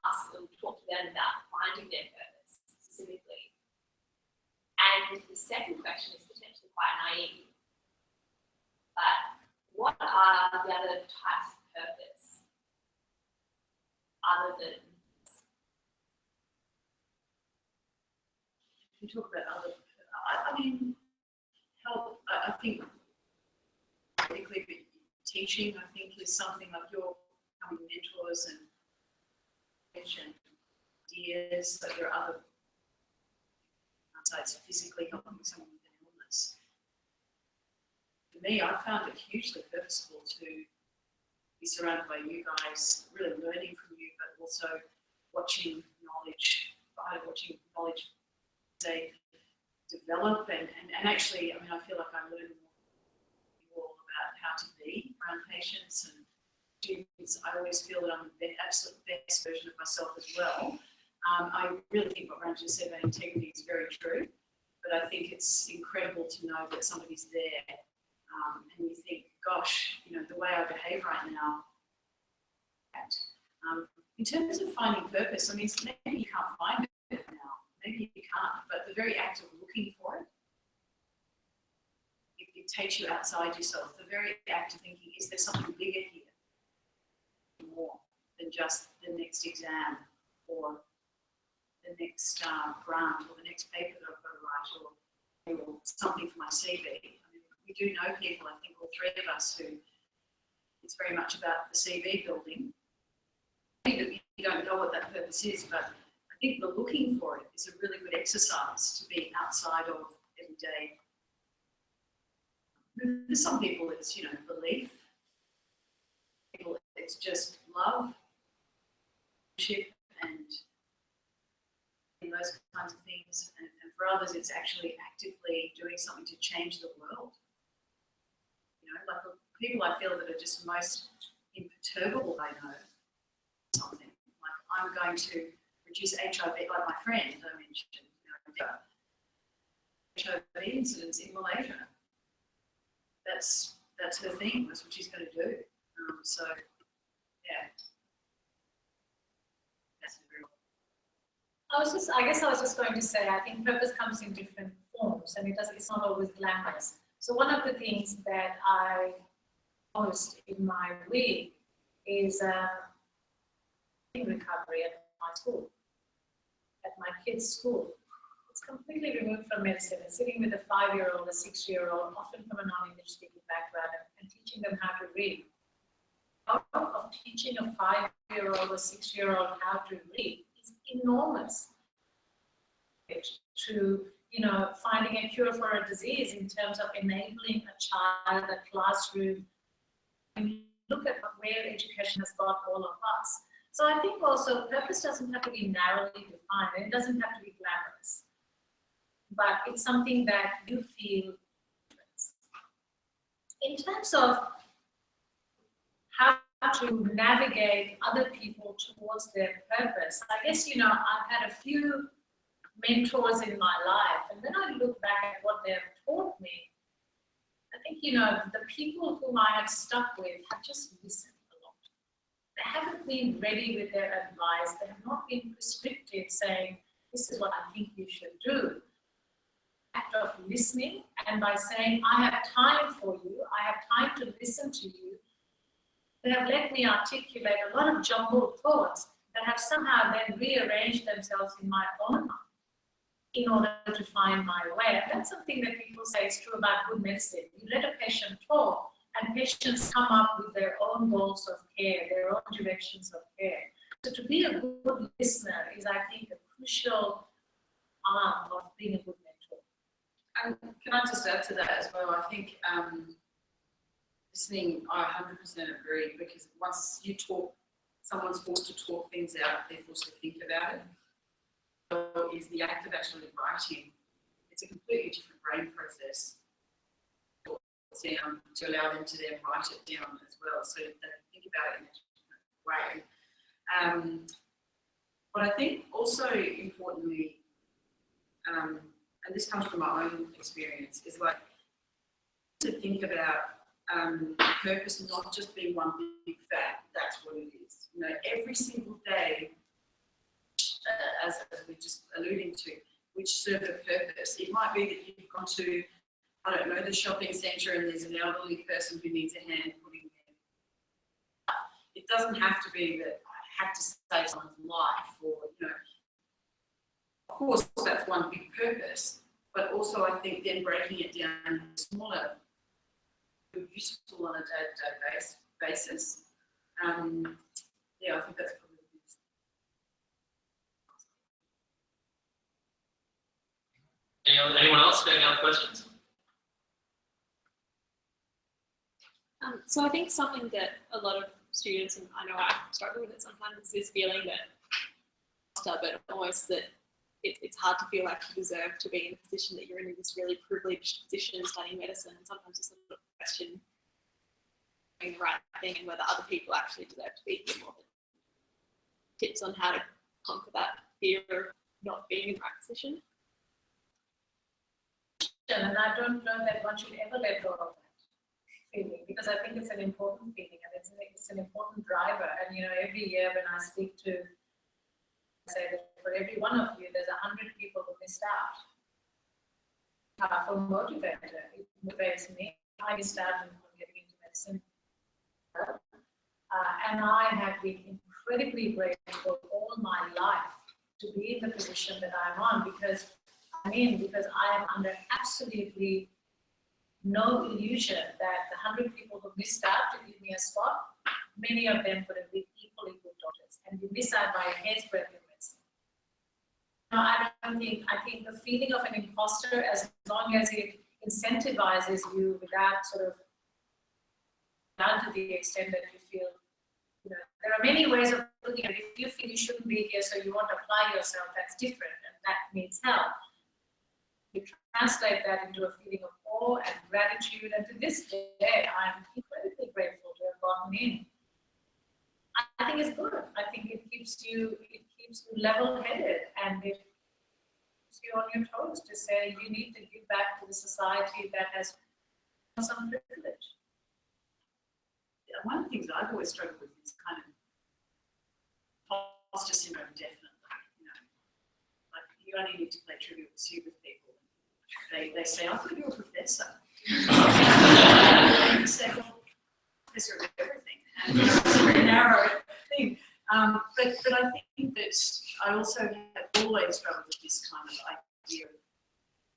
ask them, talk to them about finding their purpose specifically. And the second question is potentially quite naive, but what are the other types of purpose other than? You talk about other. I mean, help. I think particularly teaching. I think is something like you're becoming mentors and ideas. So there are other sides physically helping someone with an illness. For me, I found it hugely purposeful to be surrounded by you guys, really learning from you, but also watching knowledge they develop and actually, I mean, I feel like I learn more about how to be around patients and students. I always feel that I'm the absolute best version of myself as well. I really think what Ranjit said about integrity is very true, but I think it's incredible to know that somebody's there and you think, gosh, the way I behave right now. In terms of finding purpose, I mean, maybe you can't find it now, maybe you can't, but the very act of looking for it, it it takes you outside yourself. The very act of thinking, is there something bigger here? More than just the next exam or the next grant or the next paper that I've got to write or something for my CV. I mean, we do know people, I think all three of us, who it's very much about the CV building. Maybe you don't know what that purpose is, but I think the looking for it is a really good exercise to be outside of everyday. For some people, it's, you know, belief. People, it's just love, and those kinds of things. And for others, it's actually actively doing something to change the world. You know, like the people I feel that are just most imperturbable, I know something. Like, I'm going to reduce HIV, like my friend I mentioned, you know, HIV incidents in Malaysia. That's her thing, that's what she's going to do. So, yeah. I guess I was just going to say, I think purpose comes in different forms, and it's not always glamorous. So one of the things that I post in my week is recovery at my school, at my kids' school. It's completely removed from medicine. It's sitting with a 5-year-old, a 6-year-old, often from a non-English speaking background, and teaching them how to read. The power of teaching a 5-year-old or 6-year-old how to read is enormous. To, you know, finding a cure for a disease in terms of enabling a child, a classroom. When you look at where education has got all of us. So I think also purpose doesn't have to be narrowly defined, and it doesn't have to be glamorous. But it's something that you feel. In terms of how to navigate other people towards their purpose, I guess, you know, I've had a few mentors in my life, and then I look back at what they've taught me. I think, you know, the people whom I have stuck with have just listened a lot. They haven't been ready with their advice. They have not been prescriptive, saying, this is what I think you should do. Act of listening, and by saying, I have time for you, I have time to listen to you, they have let me articulate a lot of jumbled thoughts that have somehow then rearranged themselves in my own mind in order to find my way. And that's something that people say is true about good medicine. You let a patient talk, and patients come up with their own goals of care, their own directions of care. So to be a good listener is, I think, a crucial arm of being a good mentor. And can I just add to that as well? I think listening, I 100% agree, because once you talk, someone's forced to talk things out, they're forced to think about it. So is the act of actually writing. It's a completely different brain process down to allow them to then write it down as well, so they can think about it in a different way. But I think also importantly, and this comes from my own experience, is like to think about purpose not just being one big fat, that's what it is. You know, every single day, as we're just alluding to, which serve a purpose. It might be that you've gone to, I don't know, the shopping centre and there's an elderly person who needs a hand putting in. It doesn't have to be that I have to save someone's life, or, you know, of course that's one big purpose, but also I think then breaking it down into smaller, useful on a day-to-day basis. Yeah, I think that's probably the biggest. Anyone else got any other questions? So I think something that a lot of students, and I know I struggle with it sometimes, is this feeling that, but almost that it's hard to feel like you deserve to be in a position that you're in this really privileged position studying medicine, and sometimes it's a question doing the right thing and whether other people actually deserve to be here more. Tips on how to conquer that fear of not being in the right position. And I don't know that one should ever let go of that feeling, because I think it's an important feeling, and it's an important driver. And you know, every year when I speak to, I say that for every one of you, there's 100 people who missed out. powerful motivator. It motivates me. I missed out on getting into medicine. And I have been incredibly grateful all my life to be in the position that I'm on because I am under absolutely no illusion that the 100 people who missed out to give me a spot, many of them would have been equally good doctors, and you miss out by a hair's breadth in medicine. No, I think the feeling of an imposter, as long as it incentivizes you without sort of down to the extent that you feel, there are many ways of looking at it. If you feel you shouldn't be here, so you won't apply yourself, that's different, and that needs help. You translate that into a feeling of awe and gratitude, and to this day, I'm incredibly grateful to have gotten in. I think it's good. I think it keeps you level-headed, and it keeps you on your toes to say you need to give back to the society that has some privilege. Yeah, one of the things I've always struggled with is kind of imposter syndrome, definitely. Like you only need to play Trivial Pursuit with people. They say, I thought you were a professor. And you say, well, professor of everything. And it's a very narrow thing. But I think that I also have always struggled with this kind of idea of,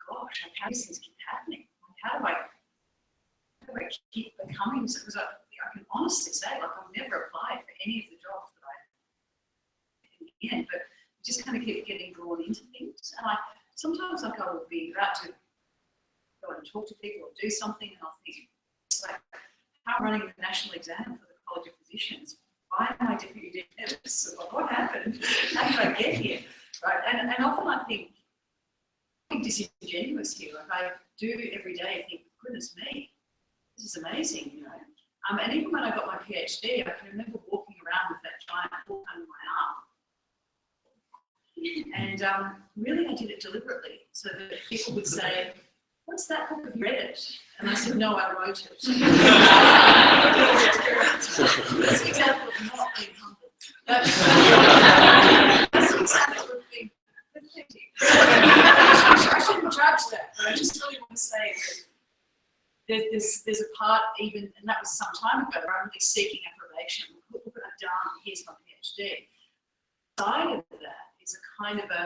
gosh, how do these things keep happening? How do I keep becoming, because I can honestly say, like, I've never applied for any of the jobs that I in the end, but I just kind of keep getting drawn into things. And sometimes like I will be about to go and talk to people or do something, and I'll think, like, how I'm running the national exam for the College of Physicians. Why am I deputy dean? What happened? How did I get here? Right? And often I think I'm disingenuous here. Like I do every day think, goodness me, this is amazing, And even when I got my PhD, I can remember walking around with that giant book under my arm. And really I did it deliberately so that people would say, what's that book? Have you read it? And I said, no, I wrote it. That's an example of not being humble. That's an example of being pathetic. I shouldn't judge that, but I just really want to say that there's a part even, and that was some time ago, where I'm really seeking affirmation. Look what I've done, here's my PhD. Side of that is a kind of a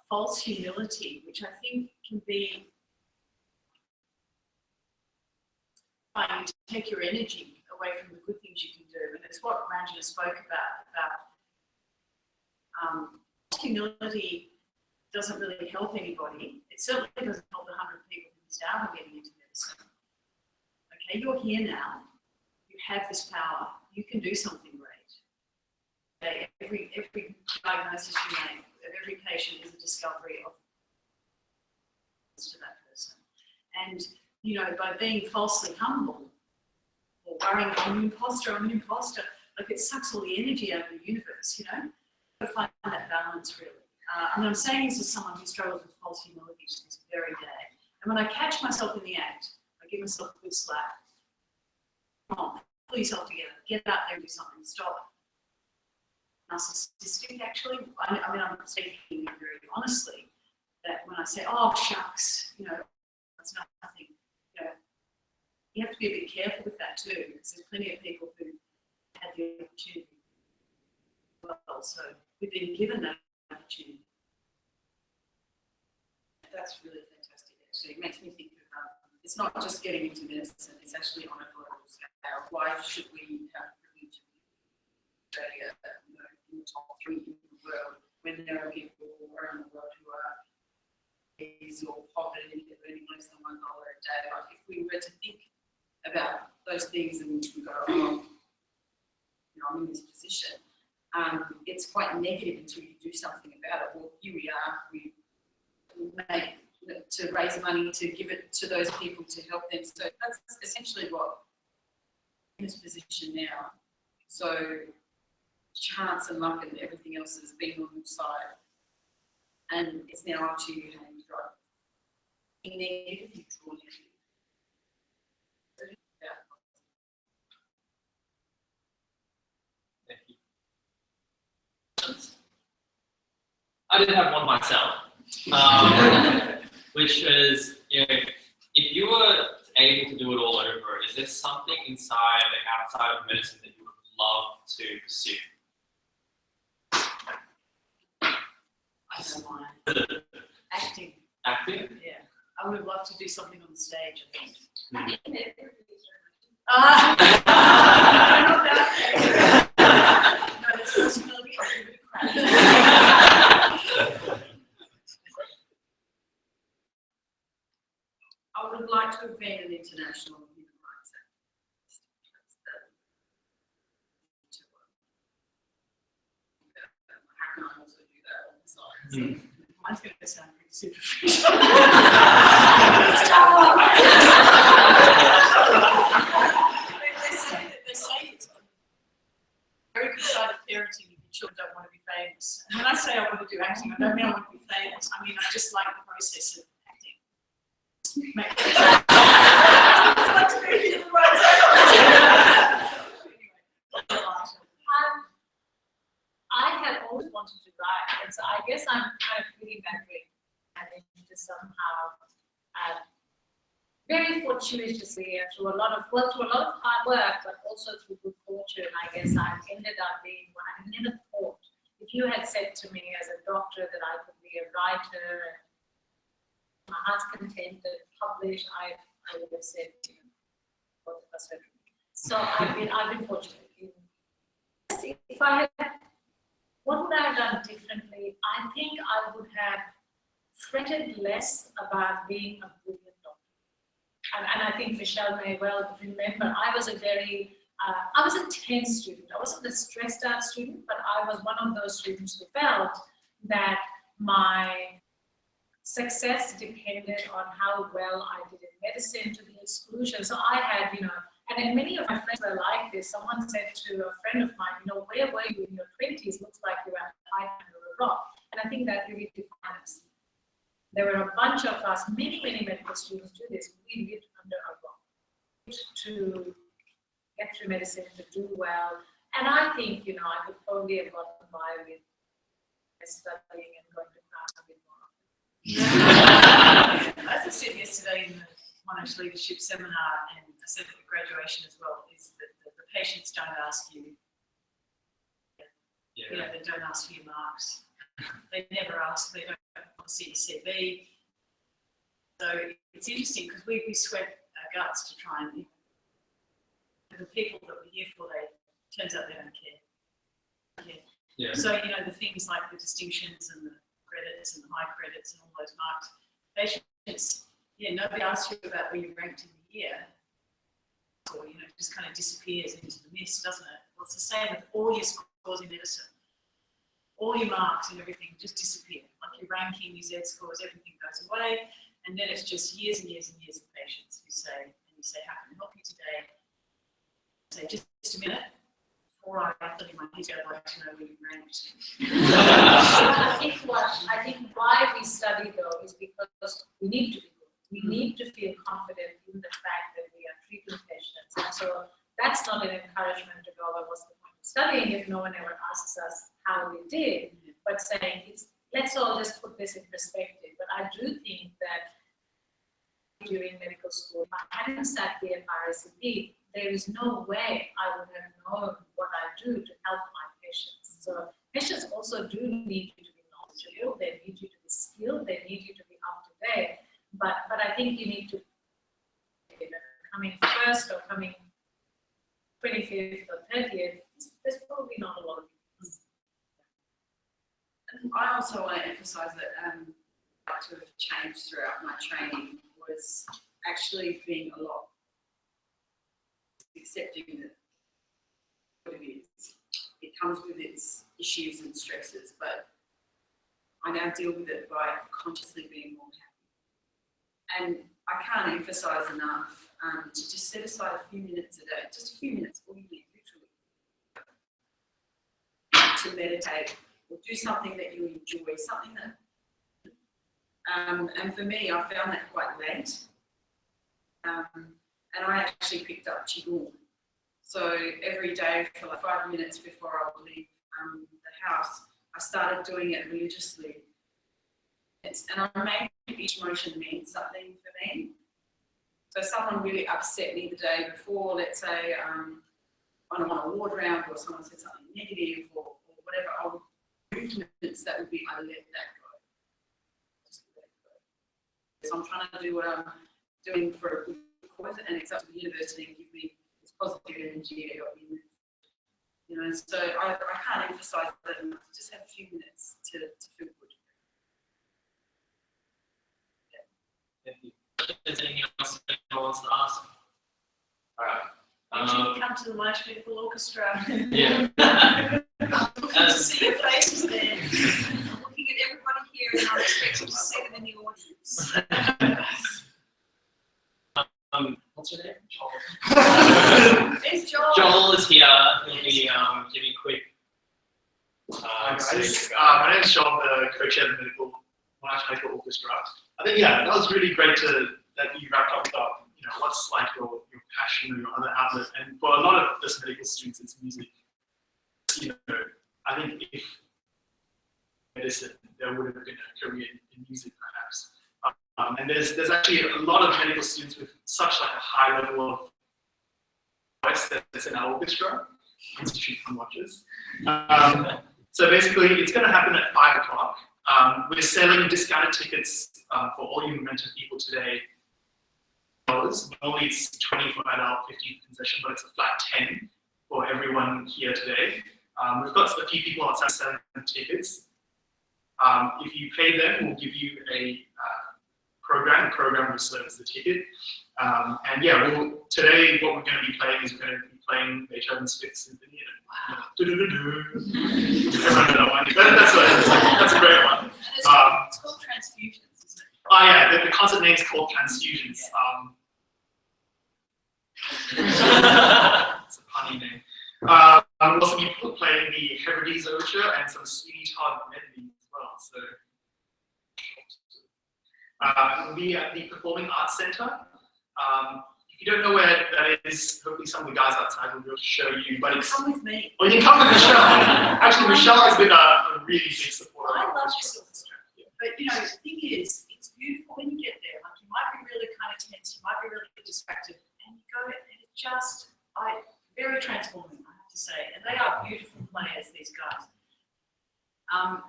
false humility, which I think can be trying to take your energy away from the good things you can do. And it's what Ranjana spoke about humility doesn't really help anybody. It certainly doesn't help the 100 people who missed out on getting into medicine. Okay, you're here now. You have this power. You can do something great. Okay, every diagnosis you make, every patient is a discovery of to that person. And by being falsely humble or worrying, I'm an imposter, like it sucks all the energy out of the universe, to find that balance really. And I'm saying this as someone who struggles with false humility to this very day. And when I catch myself in the act, I give myself a good slap. Come on, pull yourself together, get out there and do something, stop. Narcissistic actually, I'm speaking very honestly, that when I say, oh shucks, that's nothing, you have to be a bit careful with that too, because there's plenty of people who had the opportunity. Well, so we've been given that opportunity. That's really fantastic, actually. It makes me think of, it's not just getting into medicine, it's actually on a global scale. Why should we have privilege in Australia, in the top 3 in the world, when there are people around the world who are or poverty, earning less than $1 a day? Like if we were to think about those things and we go, oh, I'm in this position, it's quite negative until you do something about it. Well, here we are, we make to raise money to give it to those people to help them. So that's essentially what in this position now. So chance and luck and everything else has been on the side. And it's now up to you how you drive. Being negative, neutral, negative. Thank you. I didn't have one myself. which is, if you were able to do it all over, is there something inside or outside of medicine that you would love to pursue? I don't mind. Acting. Acting? Yeah. I would have loved to do something on the stage, I think. No, there's possibility of a bit of crap. I would have liked to have been an international human rights activist. How can I also do that on the side? So mine's going to sound pretty superficial. They say it's a very good side of parenting if your children don't want to be famous. And when I say I want to do acting, I don't mean I want to be famous. I mean I just like the process of acting. I have always wanted to write, and so I guess I'm kind of feeling that way, and to somehow, very fortuitously, through a lot of hard work, but also through good fortune, I guess I've ended up being what I never thought. If you had said to me as a doctor that I could be a writer, my heart's content to publish, I would have said, both of us. So I've been fortunate. If I had, what would I have done differently? I think I would have fretted less about being a brilliant doctor. And I think Michelle may well remember, I was a 10 student. I wasn't a stressed out student, but I was one of those students who felt that my success depended on how well I did in medicine, to the exclusion. So I had, and then many of my friends were like this. Someone said to a friend of mine, where were you in your 20s? Looks like you were hiding under a rock. And I think that really defined us. There were a bunch of us, many medical students do this. We lived under a rock to get through medicine, to do well. And I think, I could probably have gotten by with studying and going to class a bit more. As I said yesterday in the Monash Leadership Seminar, and I said at the graduation as well, is that the patients don't ask you, they don't ask for your marks. They never ask, they don't want to see your CV. So it's interesting because we sweat our guts to try and, the people that we're here for, turns out they don't care. Yeah. So, the things like the distinctions and the credits and the high credits and all those marks, patients, nobody asks you about where you ranked in the year, or, just kind of disappears into the mist, doesn't it? Well, it's the same with all your scores in medicine. All your marks and everything just disappear. Like your ranking, your Z scores, everything goes away, and then it's just years and years and years of patients who say, how can I help you today? Say, just a minute. Before I fill in my history, I'd like to know where you ranked. I think why we study though is because we need to be good. We need to feel confident in the fact that we are treating patients. And so that's not an encouragement to go, well, what's the point of studying if no one ever asks us how we did, but saying, let's all just put this in perspective. But I do think that during medical school, if I hadn't sat here at RSCP, there is no way I would have known what I do to help my patients. So patients also do need you to be knowledgeable, they need you to be skilled, they need you to be up to date. But I think you need to, coming first or coming 25th or 30th, there's probably not a lot of people. I also want to emphasise that what to have changed throughout my training was actually being a lot accepting that what it is. It comes with its issues and stresses, but I now deal with it by consciously being more happy. And I can't emphasise enough to just set aside a few minutes a day, just a few minutes, all you need, literally, to meditate or do something that you enjoy, something that, and for me, I found that quite late. And I actually picked up Qigong. So every day for like 5 minutes before I would leave the house, I started doing it religiously. And I made each emotion means something for me. So if someone really upset me the day before, let's say on an award round, or someone said something negative or whatever, I would movements that would be I let that go. Just let it go. So I'm trying to do what I'm doing for a good cause, and it's up to the university to give me this positive energy to help me move. You know, so I can't emphasize that enough. Just have a few minutes to feel good. Thank you. Is there anything else anyone wants to ask? All right. You come to the Monash Medical Orchestra. Yeah. Looking to see your faces there. I'm looking at everybody here and I'm expecting to see them in the audience. What's your name? There's Joel. Joel is here. He'll be giving a quick. Hi guys, my name is John, the co-chair of the Monash Medical Orchestra. I think that was really great that you wrapped up about what's like your passion or your other outlet. And for a lot of this medical students, it's music. I think if medicine, there would have been a career in music perhaps. And there's actually a lot of medical students with such like a high level of voice that's in our orchestra. Institute for Watchers. So basically, it's going to happen at 5 o'clock. We're selling discounted tickets for all you Momentum people today. Normally it's 20 for adult, 50 for concession, but it's a flat 10 for everyone here today. We've got a few people outside selling tickets. If you pay them, we'll give you a program. The program will serve as the ticket. And yeah, today what we're going to be playing is we're going to be playing Beethoven's Fifth Symphony. Everyone know that one. That's a great one. It's called Transfusions, isn't it? Oh yeah, the concert name is called Transfusions. It's a punny name. We'll also be playing the Hebrides Overture and some Sweeney Todd medley as well. So we'll be at the Performing Arts Centre. If you don't know where that is, hopefully some of the guys outside will be able to show you. But it's Come with me. Or you can come with Michelle. Actually, Michelle has been a really big supporter. I love this orchestra. But the thing is, it's beautiful when you get there. Like you might be really kind of tense, you might be really distracted, and you go and it just, very transforming, I have to say. And they are beautiful players, these guys.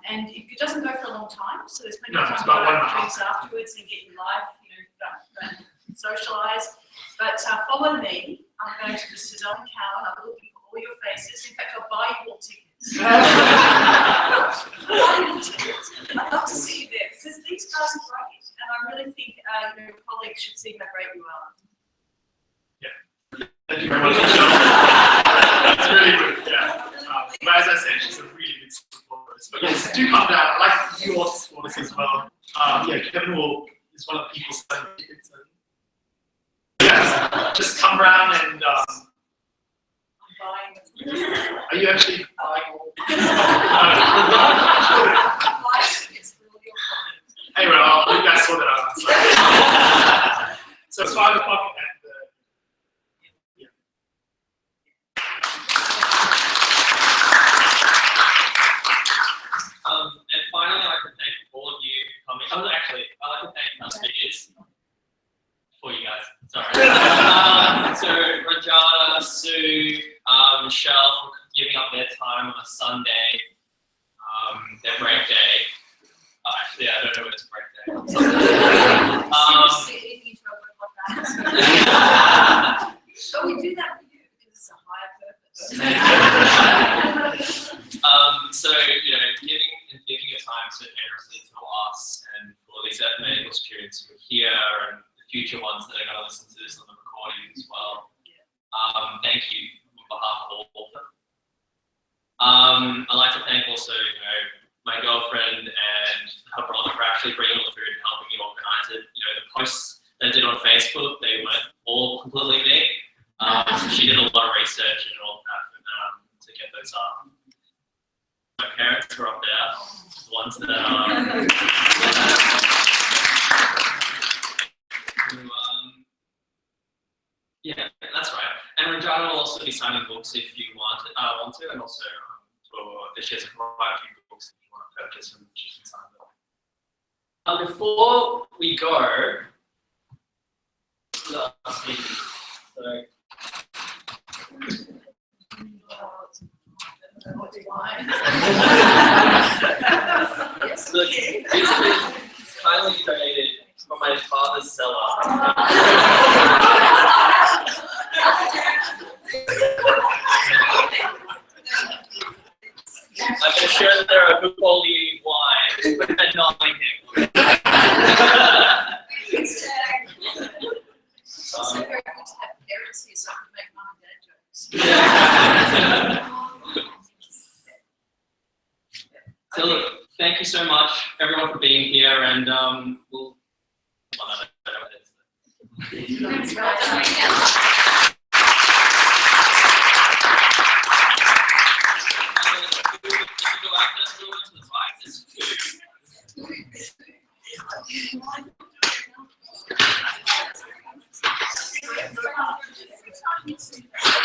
And it doesn't go for a long time, so there's plenty of time to go out for drinks afterwards and get your life, go and socialise. But follow me. I'm going to the Sedona Cowan. I'm looking for all your faces. In fact, I'll buy you all tickets. I'd love to see you there because these guys are great, and I really think your colleagues should see how great you are. Yeah. Thank you very much, Michelle. That's really good. Yeah. But as I said, she's a really good supporter. But yes, do come down. I'd like you all to support us as well. Yeah, Kevin is one of the people selling tickets. Yeah, just come around and. Are you actually buying all? Anyway, I'll let you guys sort that out. So it's 5 o'clock and yeah. And finally, I'd like to thank all of you for coming. I'd like to thank our speakers. For you guys, sorry. So Rajana, Sue, Michelle for giving up their time on a Sunday, their break day. Actually, I don't know when it's break day. So we do that for you because it's a higher purpose. So giving your time so generously to us and for these medical students who are here and future ones that are going to listen to this on the recording as well. Thank you on behalf of all of them. I'd like to thank also, my girlfriend and her brother for actually bringing all the food and helping me organize it. The posts they did on Facebook, they weren't all completely me. So she did a lot of research and all that to get those up. My parents were up there, the ones that yeah, that's right. And Regina will also be signing books if you want to, and also she has a variety of books if you want to purchase them, she can sign them. Before we go, so, look, these have been kindly donated from my father's cellar. I can assure that there are good quality wine, but they're not like him. It's very good to have parents here so I can make mum and dad jokes. So look, thank you so much, everyone, for being here, and we'll.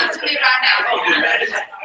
That's me right now.